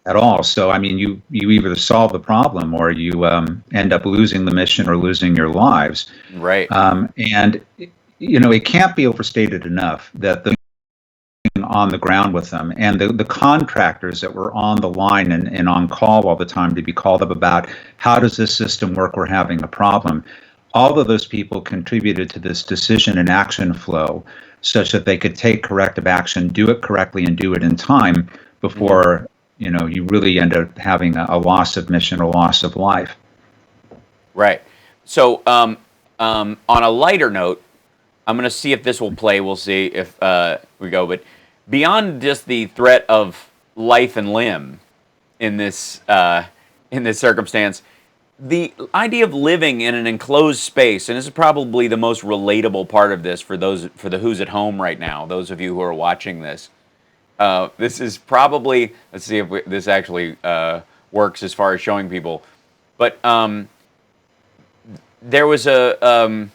at all. So, I mean, you either solve the problem or you end up losing the mission or losing your lives. Right. And, you know, it can't be overstated enough that the on the ground with them and the contractors that were on the line and on call all the time to be called up about how does this system work, we're having a problem. All of those people contributed to this decision and action flow such that they could take corrective action, do it correctly, and do it in time before you know you really end up having a loss of mission or loss of life. Right. So on a lighter note, I'm going to see if this will play. We'll see if we go. But beyond just the threat of life and limb in this circumstance, the idea of living in an enclosed space, and this is probably the most relatable part of this for the who's at home right now, those of you who are watching this. This is probably, let's see if this actually works as far as showing people. But there was a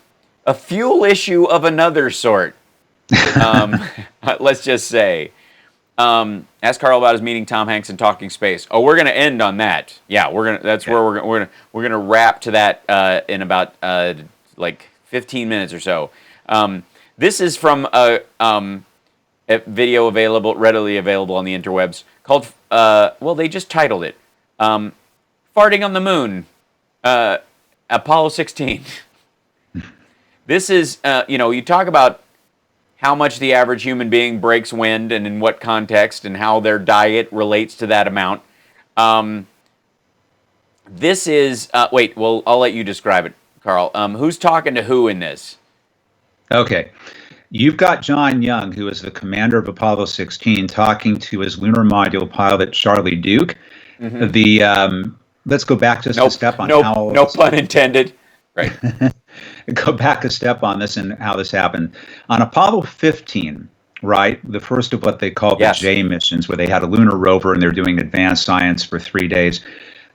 fuel issue of another sort. Let's just say. Ask Carl about his meeting Tom Hanks and Talking Space. Oh, we're going to end on that. Yeah, that's where we're gonna wrap to that in about like 15 minutes or so. This is from a video readily available on the interwebs called well, they just titled it "Farting on the Moon," Apollo 16. This is you talk about how much the average human being breaks wind and in what context and how their diet relates to that amount. This is, wait, well, I'll let you describe it, Carl. Who's talking to who in this? Okay. You've got John Young, who is the commander of Apollo 16, talking to his lunar module pilot, Charlie Duke. Mm-hmm. Let's go back just a step on how... No pun intended. Right. Go back a step on this and how this happened. On Apollo 15, right, the first of what they call the J missions, where they had a lunar rover and they're doing advanced science for 3 days,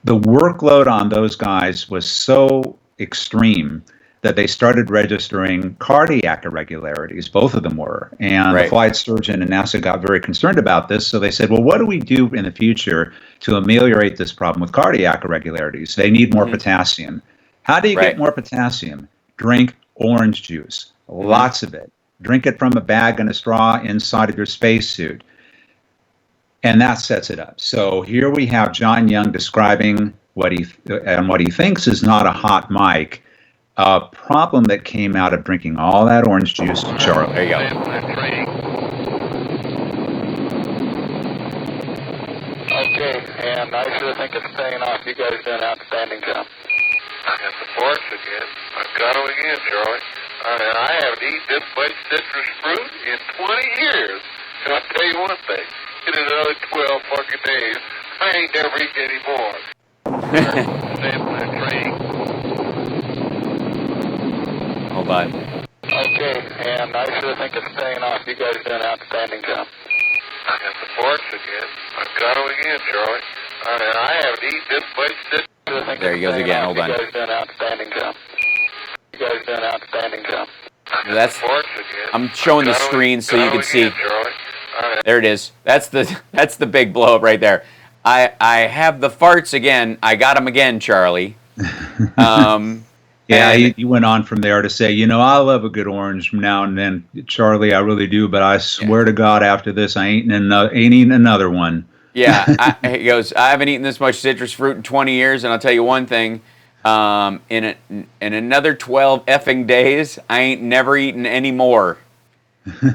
the workload on those guys was so extreme that they started registering cardiac irregularities. Both of them were. And the flight surgeon and NASA got very concerned about this. So they said, well, what do we do in the future to ameliorate this problem with cardiac irregularities? They need more potassium. How do you get more potassium? Drink orange juice, lots of it. Drink it from a bag and a straw inside of your spacesuit. And that sets it up. So here we have John Young describing what he thinks is not a hot mic, a problem that came out of drinking all that orange juice to Charlie. There you go. Okay, and I sure think it's paying off. You guys did an outstanding job. I got the forks again. I've got them again, Charlie. And I haven't eaten this much citrus fruit in 20 years. And I'll tell you one thing. In another 12 fucking days, I ain't never eating any more. Stand by the train. Hold on. Okay, and I sure think it's paying off. You guys did an outstanding job. I got the forks again. I've got them again, Charlie. And I haven't eaten this much citrus. There he goes again. Hold on. You guys did an outstanding job. You guys did an outstanding job. That's. I'm showing the screen so you can see. There it is. That's the big blow up right there. I have the farts again. I got them again, Charlie. Yeah, you went on from there to say, I love a good orange now and then, Charlie. I really do, but I swear to God, after this, I ain't eating another one. Yeah, he goes, I haven't eaten this much citrus fruit in 20 years, and I'll tell you one thing, in another 12 effing days, I ain't never eaten any more.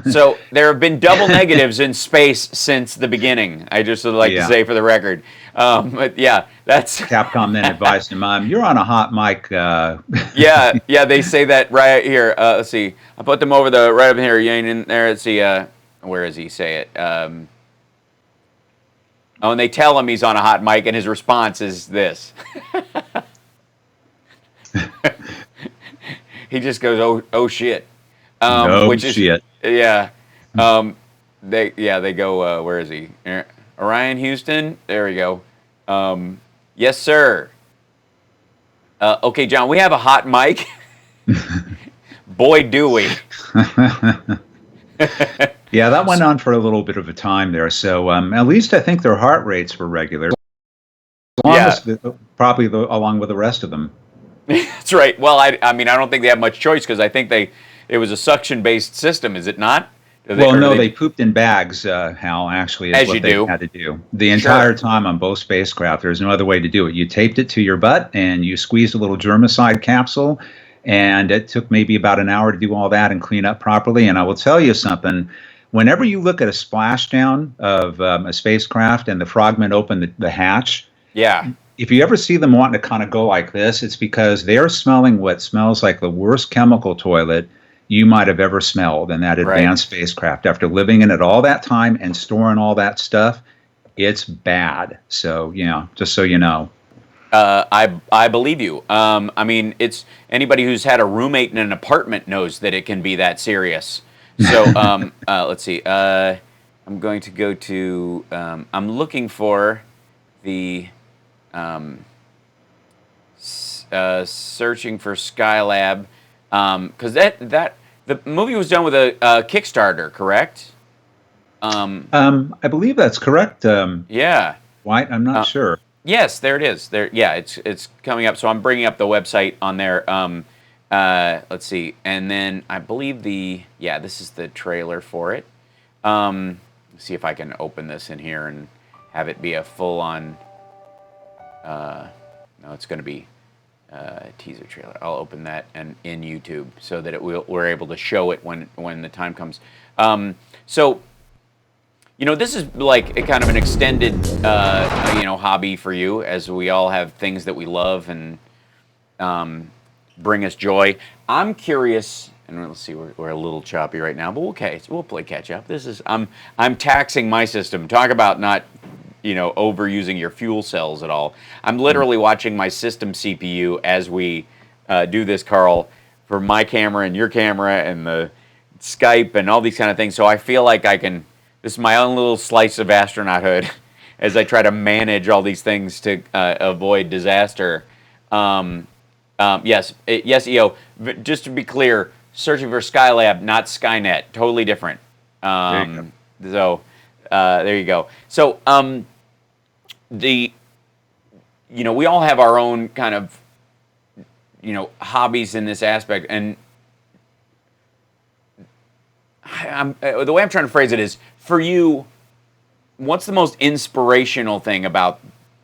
So there have been double negatives in space since the beginning, I just would like to say for the record. But yeah, that's... Capcom then advised him, you're on a hot mic. Yeah, they say that right here. Let's see, I put them over right up here, you ain't in there, let's see, where does he say it? Oh, and they tell him he's on a hot mic, and his response is this. He just goes, "Oh shit." Shit. Yeah. They go. Where is he? Orion Houston. There we go. Yes, sir. Okay, John. We have a hot mic. Boy, do we. Yeah, that went on for a little bit of a time there. So at least I think their heart rates were regular, along Yeah, with along with the rest of them. that's right. Well, I mean, I don't think they have much choice because I think it was a suction-based system, is it not? Well, Or do no, they, they pooped in bags, Hal, actually, is as you what they do. had to do. The Sure. entire time on both spacecraft, there's no other way to do it. You taped it to your butt and you squeezed a little germicide capsule, and it took maybe about an hour to do all that and clean up properly. And I will tell you something. Whenever you look at a splashdown of a spacecraft and the frogmen open the hatch, Yeah. if you ever see them wanting to kind of go like this, it's because they're smelling what smells like the worst chemical toilet you might have ever smelled in that Right. advanced spacecraft. After living in it all that time and storing all that stuff, it's bad. So, just so you know. I believe you. I mean, it's anybody who's had a roommate in an apartment knows that it can be that serious. So let's see. I'm going to go to. I'm looking for the searching for Skylab because that the movie was done with a Kickstarter, correct? I believe that's correct, Yeah. White. I'm not sure. Yes, there it is. There, yeah, it's coming up. So I'm bringing up the website on there. Let's see, and then I believe this is the trailer for it. Let's see if I can open this in here and have it be a full-on. No, it's going to be teaser trailer. I'll open that and in YouTube so that we're able to show it when the time comes. So. This is like a kind of an extended, hobby for you, as we all have things that we love and bring us joy. I'm curious, and let's see, we're a little choppy right now, but okay, so we'll play catch up. I'm taxing my system. Talk about not, overusing your fuel cells at all. I'm literally watching my system CPU as we do this, Carl, for my camera and your camera and the Skype and all these kind of things. So I feel like I can. This is my own little slice of astronauthood as I try to manage all these things to avoid disaster. Yes, EO. Just to be clear, searching for Skylab, not Skynet. Totally different. So there you go. So we all have our own kind of hobbies in this aspect, and the way I'm trying to phrase it is, for you, what's the most inspirational thing about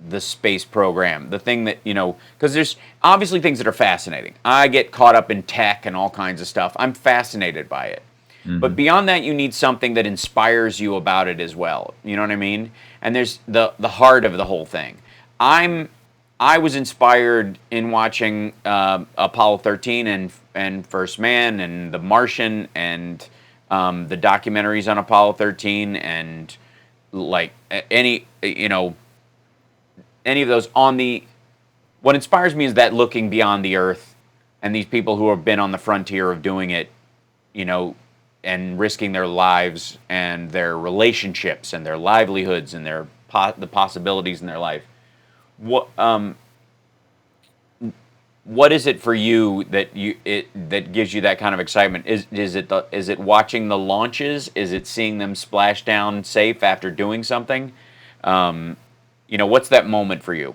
the space program? The thing that, because there's obviously things that are fascinating. I get caught up in tech and all kinds of stuff. I'm fascinated by it. Mm-hmm. But beyond that, you need something that inspires you about it as well. You know what I mean? And there's the heart of the whole thing. I was inspired in watching Apollo 13 and First Man and The Martian and the documentaries on Apollo 13 and like any of those what inspires me is that looking beyond the Earth and these people who have been on the frontier of doing it, and risking their lives and their relationships and their livelihoods and the possibilities in their life. What is it for you that gives you that kind of excitement? Is it watching the launches? Is it seeing them splash down safe after doing something? What's that moment for you?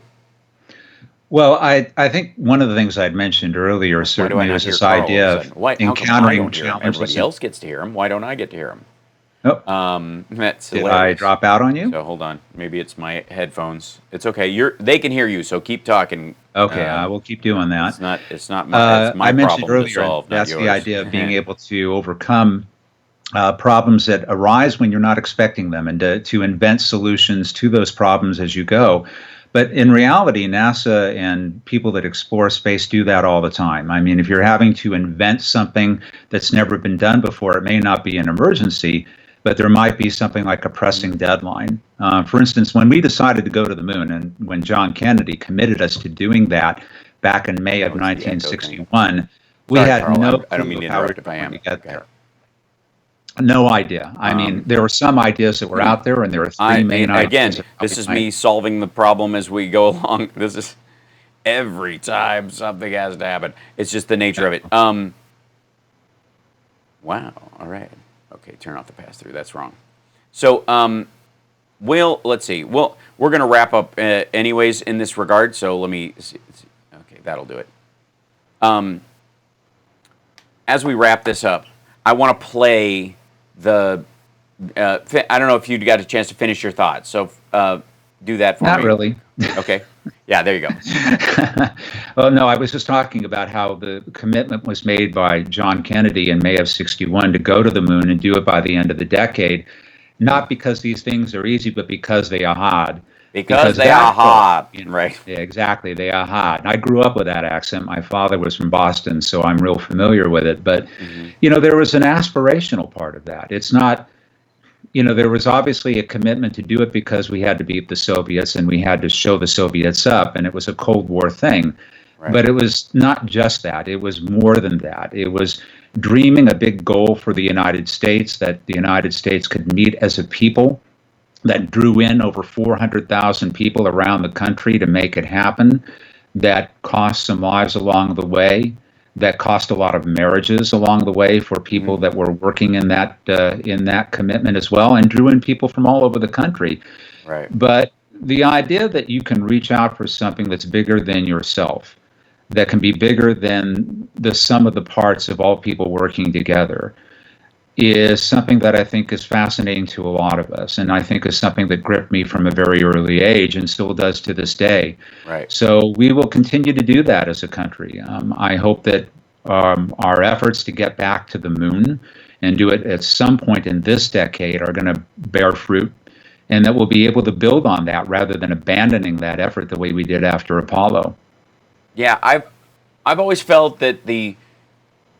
Well, I think one of the things I'd mentioned earlier certainly was this idea of encountering challenges. Everybody else gets to hear them. Why don't I get to hear them? Oh. That's Did hilarious. I drop out on you? So hold on. Maybe it's my headphones. It's okay. They can hear you, so keep talking. Okay, I will keep doing that. It's not my I mentioned problem earlier, to solve, that's not the yours. idea of being able to overcome problems that arise when you're not expecting them, and to invent solutions to those problems as you go. But in reality, NASA and people that explore space do that all the time. I mean, if you're having to invent something that's never been done before, it may not be an emergency, but there might be something like a pressing deadline. For instance, when we decided to go to the moon, and when John Kennedy committed us to doing that back in May of 1961, we had Carl, no I don't mean clue to how we interrupt were if I going am. to get there. No idea. I mean, there were some ideas that were out there, and there are three main ideas. Again, this is me solving the problem as we go along. This is every time something has to happen. It's just the nature of it. Wow. All right. Okay, turn off the pass-through. That's wrong. So, let's see. Well, we're going to wrap up anyways in this regard. So let me see. Okay, that'll do it. As we wrap this up, I want to play the. I don't know if you got a chance to finish your thoughts. So do that for me. Not really. Okay. Yeah, there you go. Well, no, I was just talking about how the commitment was made by John Kennedy in May of '61 to go to the moon and do it by the end of the decade, not because these things are easy, but because they are hard. Because they are hard, right? Yeah, exactly. They are hard. I grew up with that accent. My father was from Boston, so I'm real familiar with it. But, there was an aspirational part of that. It's not, there was obviously a commitment to do it because we had to beat the Soviets and we had to show the Soviets up, and it was a Cold War thing. Right. But it was not just that. It was more than that. It was dreaming a big goal for the United States, that the United States could meet as a people, that drew in over 400,000 people around the country to make it happen, that cost some lives along the way, that cost a lot of marriages along the way for people that were working in that commitment as well, and drew in people from all over the country. Right. But the idea that you can reach out for something that's bigger than yourself, that can be bigger than the sum of the parts of all people working together, is something that I think is fascinating to a lot of us, and I think is something that gripped me from a very early age and still does to this day. Right. So we will continue to do that as a country. I hope that our efforts to get back to the moon and do it at some point in this decade are going to bear fruit, and that we'll be able to build on that rather than abandoning that effort the way we did after Apollo. Yeah, I've always felt that the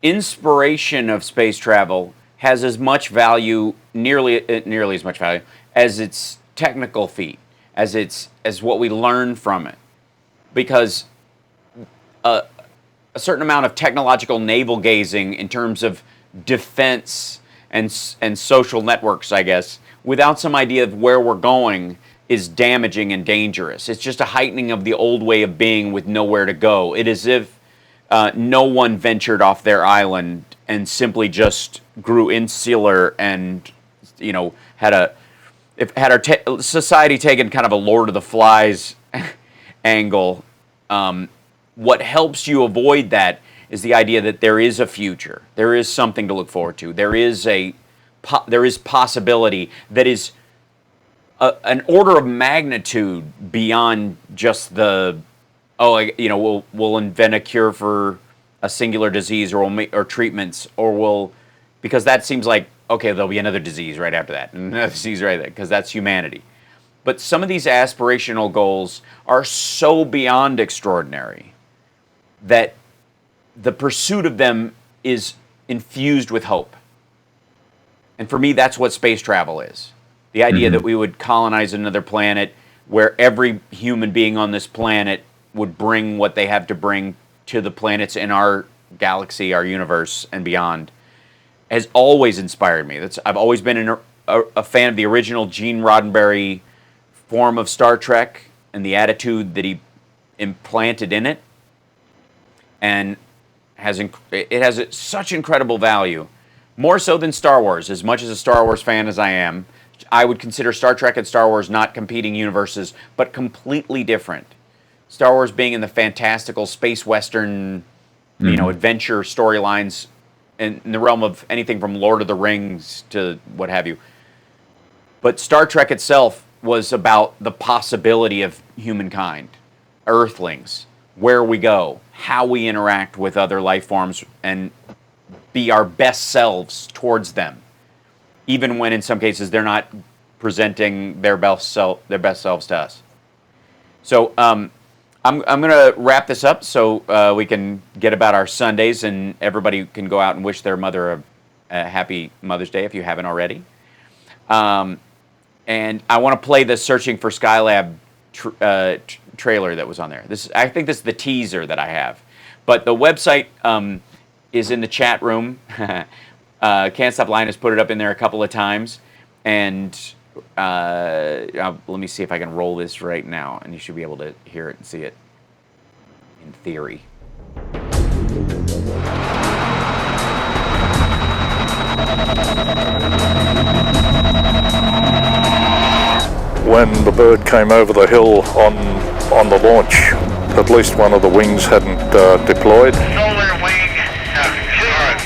inspiration of space travel has as much value, nearly as much value, as its technical feat, as what we learn from it, because a certain amount of technological navel gazing in terms of defense and social networks, I guess, without some idea of where we're going, is damaging and dangerous. It's just a heightening of the old way of being with nowhere to go. It is as if no one ventured off their island and simply just grew insular and, had our society taken kind of a Lord of the Flies angle. What helps you avoid that is the idea that there is a future. There is something to look forward to. There is possibility that is an order of magnitude beyond just we'll invent a cure for a singular disease, or treatments, because that seems like, okay, there'll be another disease right after that, and another disease right there, because that's humanity. But some of these aspirational goals are so beyond extraordinary that the pursuit of them is infused with hope. And for me, that's what space travel is. The idea that we would colonize another planet where every human being on this planet would bring what they have to bring to the planets in our galaxy, our universe, and beyond, has always inspired me. I've always been a fan of the original Gene Roddenberry form of Star Trek and the attitude that he implanted in it, and it has such incredible value, more so than Star Wars. As much as a Star Wars fan as I am, I would consider Star Trek and Star Wars not competing universes, but completely different. Star Wars being in the fantastical space western, adventure storylines in the realm of anything from Lord of the Rings to what have you. But Star Trek itself was about the possibility of humankind, Earthlings, where we go, how we interact with other life forms, and be our best selves towards them, even when in some cases they're not presenting their best selves to us. So I'm going to wrap this up so we can get about our Sundays, and everybody can go out and wish their mother a happy Mother's Day if you haven't already. And I want to play the Searching for Skylab trailer that was on there. I think this is the teaser that I have. But the website is in the chat room. Can't Stop Line has put it up in there a couple of times. And let me see if I can roll this right now, and you should be able to hear it and see it in theory. When the bird came over the hill on the launch, at least one of the wings hadn't deployed. Solar wing clear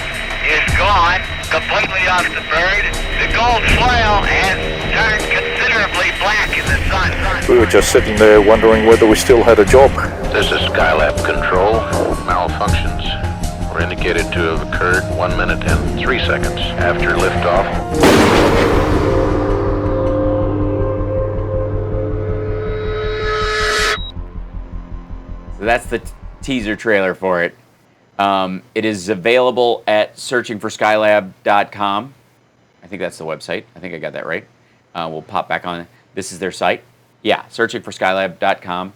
is gone completely off the bird. The gold foil has turned considerably black in the sun. We were just sitting there wondering whether we still had a job. This is Skylab control. Malfunctions were indicated to have occurred 1 minute and 3 seconds after liftoff. So that's the teaser trailer for it. It is available at searchingforskylab.com. I think that's the website. I think I got that right. We'll pop back on. This is their site. Yeah, searchingforskylab.com.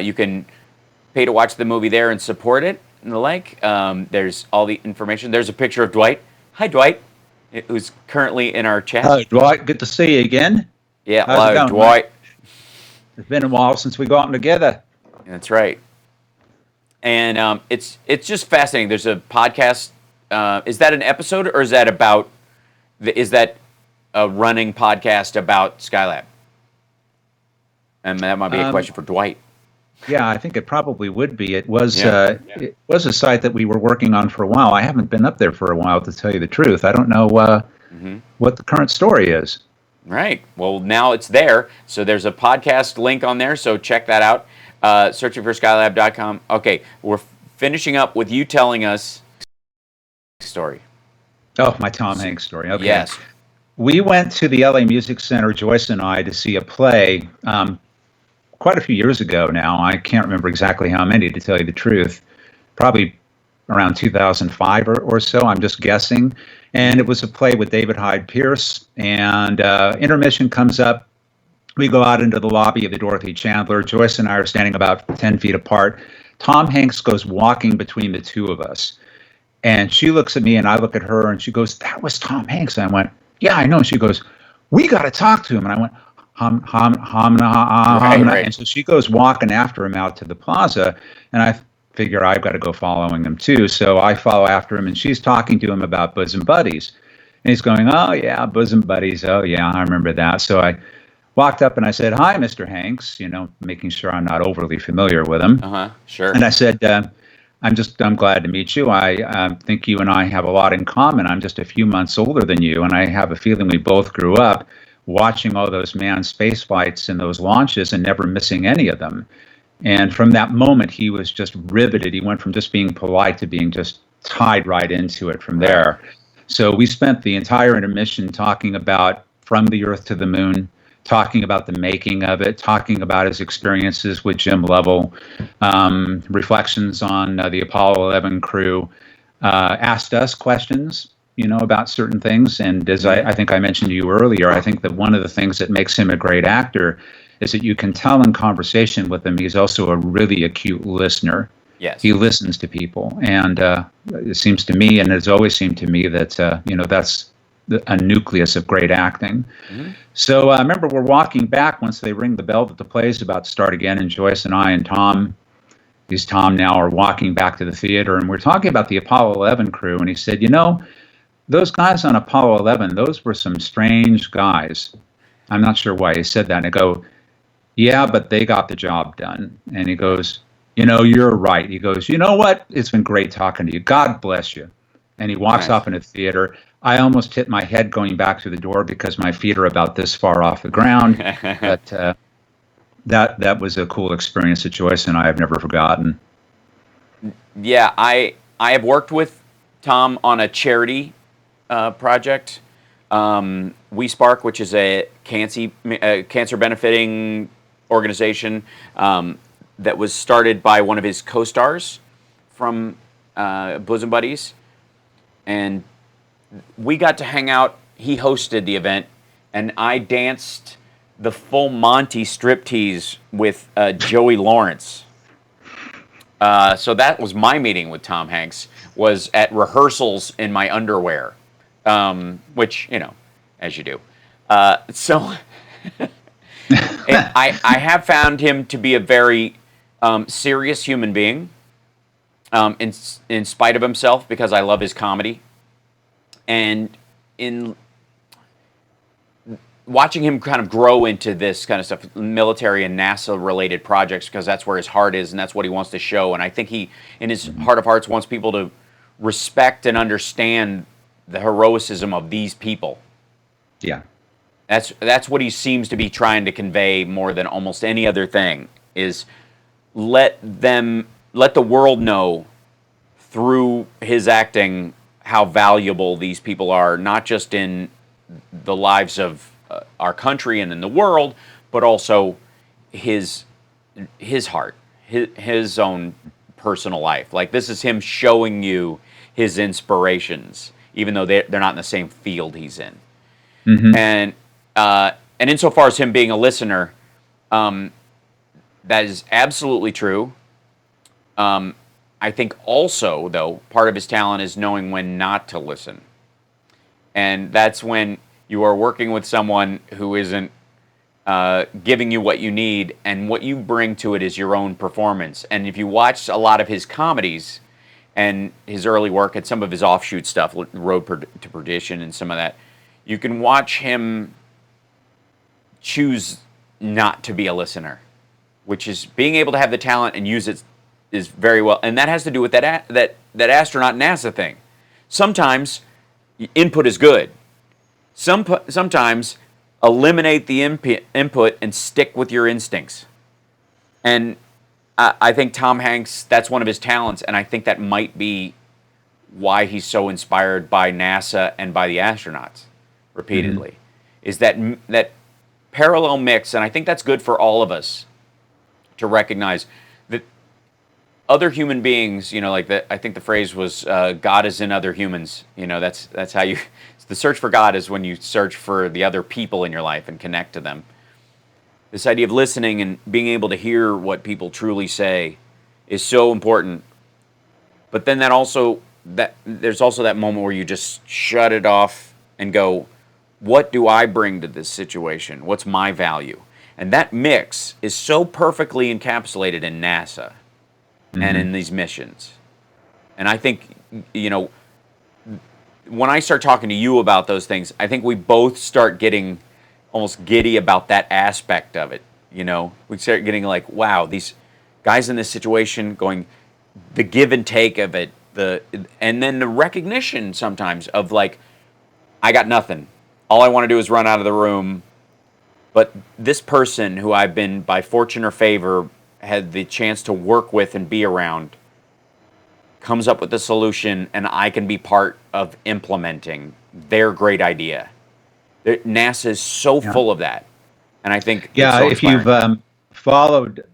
You can pay to watch the movie there and support it and the like. There's all the information. There's a picture of Dwight. Hi, Dwight, who's currently in our chat. Hello, Dwight. Good to see you again. Yeah, How's it hello, going, Dwight. It's been a while since we got together. That's right. And it's just fascinating. There's a podcast. Is that an episode, or is that about? Is that a running podcast about Skylab? And that might be a question for Dwight. Yeah, I think it probably would be. It was it was a site that we were working on for a while. I haven't been up there for a while, to tell you the truth. I don't know what the current story is. Right. Well, now it's there. So there's a podcast link on there. So check that out. Searchingforskylab.com. Okay, we're finishing up with you telling us story. Oh, my Tom Hanks story. Okay. Yes. We went to the LA Music Center, Joyce and I, to see a play quite a few years ago now. I can't remember exactly how many, to tell you the truth. Probably around 2005 or so, I'm just guessing. And it was a play with David Hyde Pierce. And intermission comes up. We go out into the lobby of the Dorothy Chandler. Joyce and I are standing about 10 feet apart. Tom Hanks goes walking between the two of us. And she looks at me and I look at her and she goes, "That was Tom Hanks." And I went, "Yeah, I know." And she goes, "We got to talk to him." And I went, Right. And so she goes walking after him out to the plaza. And I figure I've got to go following him too. So I follow after him and she's talking to him about bosom buddies. And he's going, "Oh, yeah, bosom buddies. Oh, yeah, I remember that." So I walked up and I said, "Hi, Mr. Hanks," making sure I'm not overly familiar with him. Sure. And I said, I'm glad to meet you. I think you and I have a lot in common. I'm just a few months older than you, and I have a feeling we both grew up watching all those manned space flights and those launches and never missing any of them. And from that moment, he was just riveted. He went from just being polite to being just tied right into it from there. So we spent the entire intermission talking about From the Earth to the Moon, talking about the making of it, talking about his experiences with Jim Lovell, reflections on the Apollo 11 crew, asked us questions, about certain things. And as I think I mentioned to you earlier, I think that one of the things that makes him a great actor is that you can tell in conversation with him, he's also a really acute listener. Yes. He listens to people. And it seems to me, and it's always seemed to me, that, that's a nucleus of great acting. Mm-hmm. So I remember we're walking back once they ring the bell that the play is about to start again, and Joyce and I and Tom now, are walking back to the theater, and we're talking about the Apollo 11 crew, and he said, those guys on Apollo 11, those were some strange guys. I'm not sure why he said that. And I go, "Yeah, but they got the job done." And he goes, "You're right." He goes, "You know what? It's been great talking to you. God bless you." And he walks off in the theater. I almost hit my head going back to the door because my feet are about this far off the ground. But that was a cool experience that Joyce and I have never forgotten. Yeah, I have worked with Tom on a charity project, We Spark, which is a cancer benefiting organization that was started by one of his co-stars from Bosom Buddies. And we got to hang out. He hosted the event, and I danced the full Monty striptease with Joey Lawrence. So that was my meeting with Tom Hanks, was at rehearsals in my underwear, which, as you do. So I have found him to be a very serious human being, in spite of himself, because I love his comedy. And in watching him kind of grow into this kind of stuff, military and NASA related projects, because that's where his heart is and that's what he wants to show. And I think he, in his heart of hearts, wants people to respect and understand the heroism of these people. Yeah. That's what he seems to be trying to convey more than almost any other thing, is let the world know through his acting how valuable these people are, not just in the lives of our country and in the world, but also his heart, his own personal life. Like, this is him showing you his inspirations, even though they're not in the same field he's in. Mm-hmm. And insofar as him being a listener, that is absolutely true. I think also, though, part of his talent is knowing when not to listen. And that's when you are working with someone who isn't giving you what you need, and what you bring to it is your own performance. And if you watch a lot of his comedies and his early work and some of his offshoot stuff, Road to Perdition and some of that, you can watch him choose not to be a listener, which is being able to have the talent and use it is very well. And that has to do with that astronaut NASA thing. Sometimes input is good. Sometimes eliminate the input and stick with your instincts. And I think Tom Hanks, that's one of his talents, and I think that might be why he's so inspired by NASA and by the astronauts repeatedly, is that parallel mix. And I think that's good for all of us to recognize that other human beings, like I think the phrase was, God is in other humans. That's how you, the search for God is when you search for the other people in your life and connect to them. This idea of listening and being able to hear what people truly say is so important. But then there's also that moment where you just shut it off and go, what do I bring to this situation? What's my value? And that mix is so perfectly encapsulated in NASA and in these missions. And I think, when I start talking to you about those things, I think we both start getting almost giddy about that aspect of it. We start getting like, wow, these guys in this situation, going, the give and take of it, and then the recognition sometimes of like, I got nothing. All I want to do is run out of the room. But this person who I've been, by fortune or favor, had the chance to work with and be around, comes up with a solution, and I can be part of implementing their great idea. NASA is so full of that. And I think yeah, so if you've followed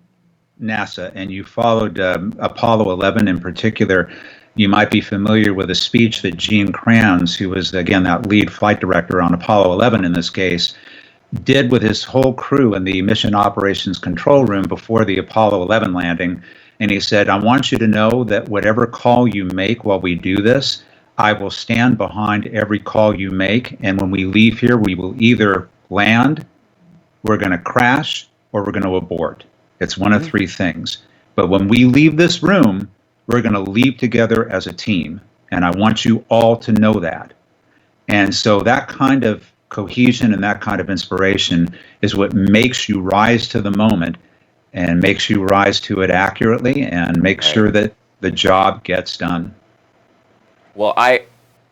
NASA and you followed Apollo 11 in particular, you might be familiar with a speech that Gene Kranz, who was, again, that lead flight director on Apollo 11 in this case, did with his whole crew in the Mission Operations Control Room before the Apollo 11 landing. And he said, I want you to know that whatever call you make while we do this, I will stand behind every call you make. And when we leave here, we will either land, we're going to crash, or we're going to abort. It's one of three things. But when we leave this room, we're going to leave together as a team. And I want you all to know that. And so that kind of cohesion and that kind of inspiration is what makes you rise to the moment and makes you rise to it accurately and make sure that the job gets done. Well, I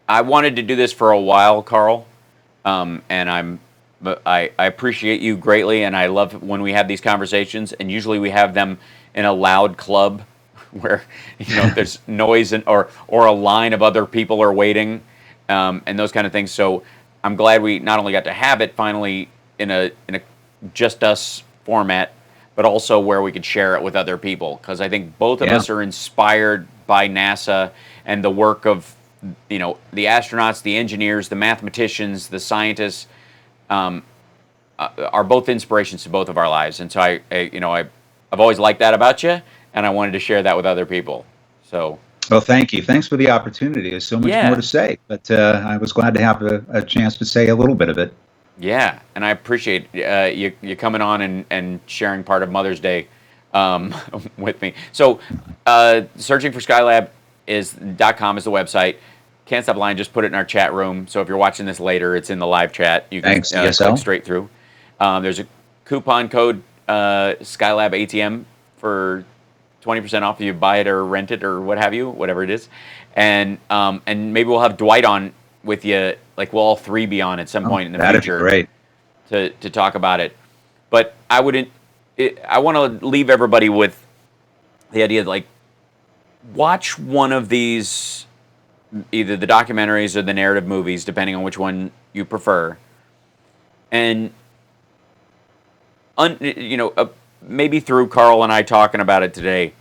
wanted to do this for a while, Carl, and I appreciate you greatly, and I love when we have these conversations, and usually we have them in a loud club where there's noise or a line of other people are waiting, and those kind of things. So I'm glad we not only got to have it finally in a just us format, but also where we could share it with other people, because I think both of us are inspired by NASA and the work of the astronauts, the engineers, the mathematicians, the scientists are both inspirations to both of our lives. And so I've always liked that about you, and I wanted to share that with other people. So. Well, thank you. Thanks for the opportunity. There's so much more to say, but I was glad to have a chance to say a little bit of it. Yeah, and I appreciate you coming on and sharing part of Mother's Day with me. So, searching for Skylab .com is the website. Can't Stop Lying, just put it in our chat room. So if you're watching this later, it's in the live chat. You can Thanks, ESL. click straight through. There's a coupon code Skylab ATM for 20% off if you buy it or rent it or what have you, whatever it is. And maybe we'll have Dwight on with you. Like we'll all three be on at some point in the That'd future. be great. To talk about it. But I want to leave everybody with the idea that, like, watch one of these, either the documentaries or the narrative movies, depending on which one you prefer, and maybe through Carl and I talking about it today,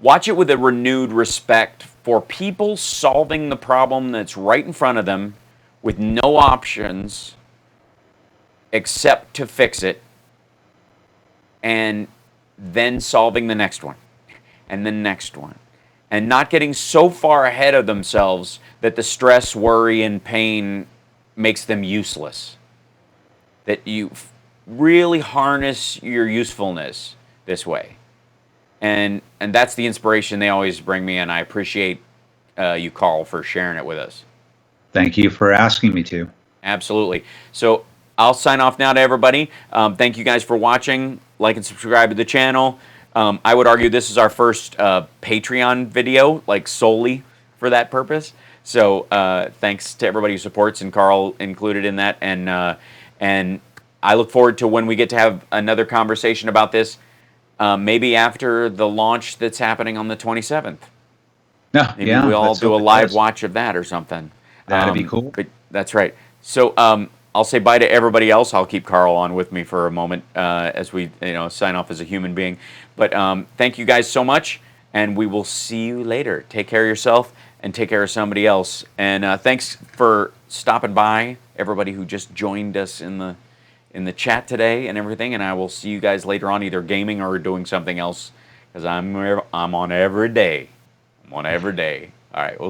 watch it with a renewed respect for people solving the problem that's right in front of them with no options except to fix it, and then solving the next one, and the next one, and not getting so far ahead of themselves that the stress, worry, and pain makes them useless. That you really harness your usefulness this way. And that's the inspiration they always bring me, and I appreciate you, Carl, for sharing it with us. Thank you for asking me to. Absolutely. So I'll sign off now to everybody. Thank you guys for watching. Like and subscribe to the channel. I would argue this is our first Patreon video, like solely for that purpose. So thanks to everybody who supports, and Carl included in that. And I look forward to when we get to have another conversation about this, maybe after the launch that's happening on the 27th. No, Maybe yeah, we'll all let's do a hope it live does. watch of that or something. That'd be cool. But that's right. So I'll say bye to everybody else. I'll keep Carl on with me for a moment as we sign off as a human being. But thank you guys so much, and we will see you later. Take care of yourself and take care of somebody else. And thanks for stopping by, everybody who just joined us in the chat today and everything. And I will see you guys later on, either gaming or doing something else, because I'm on every day. I'm on every day. All right, we'll see.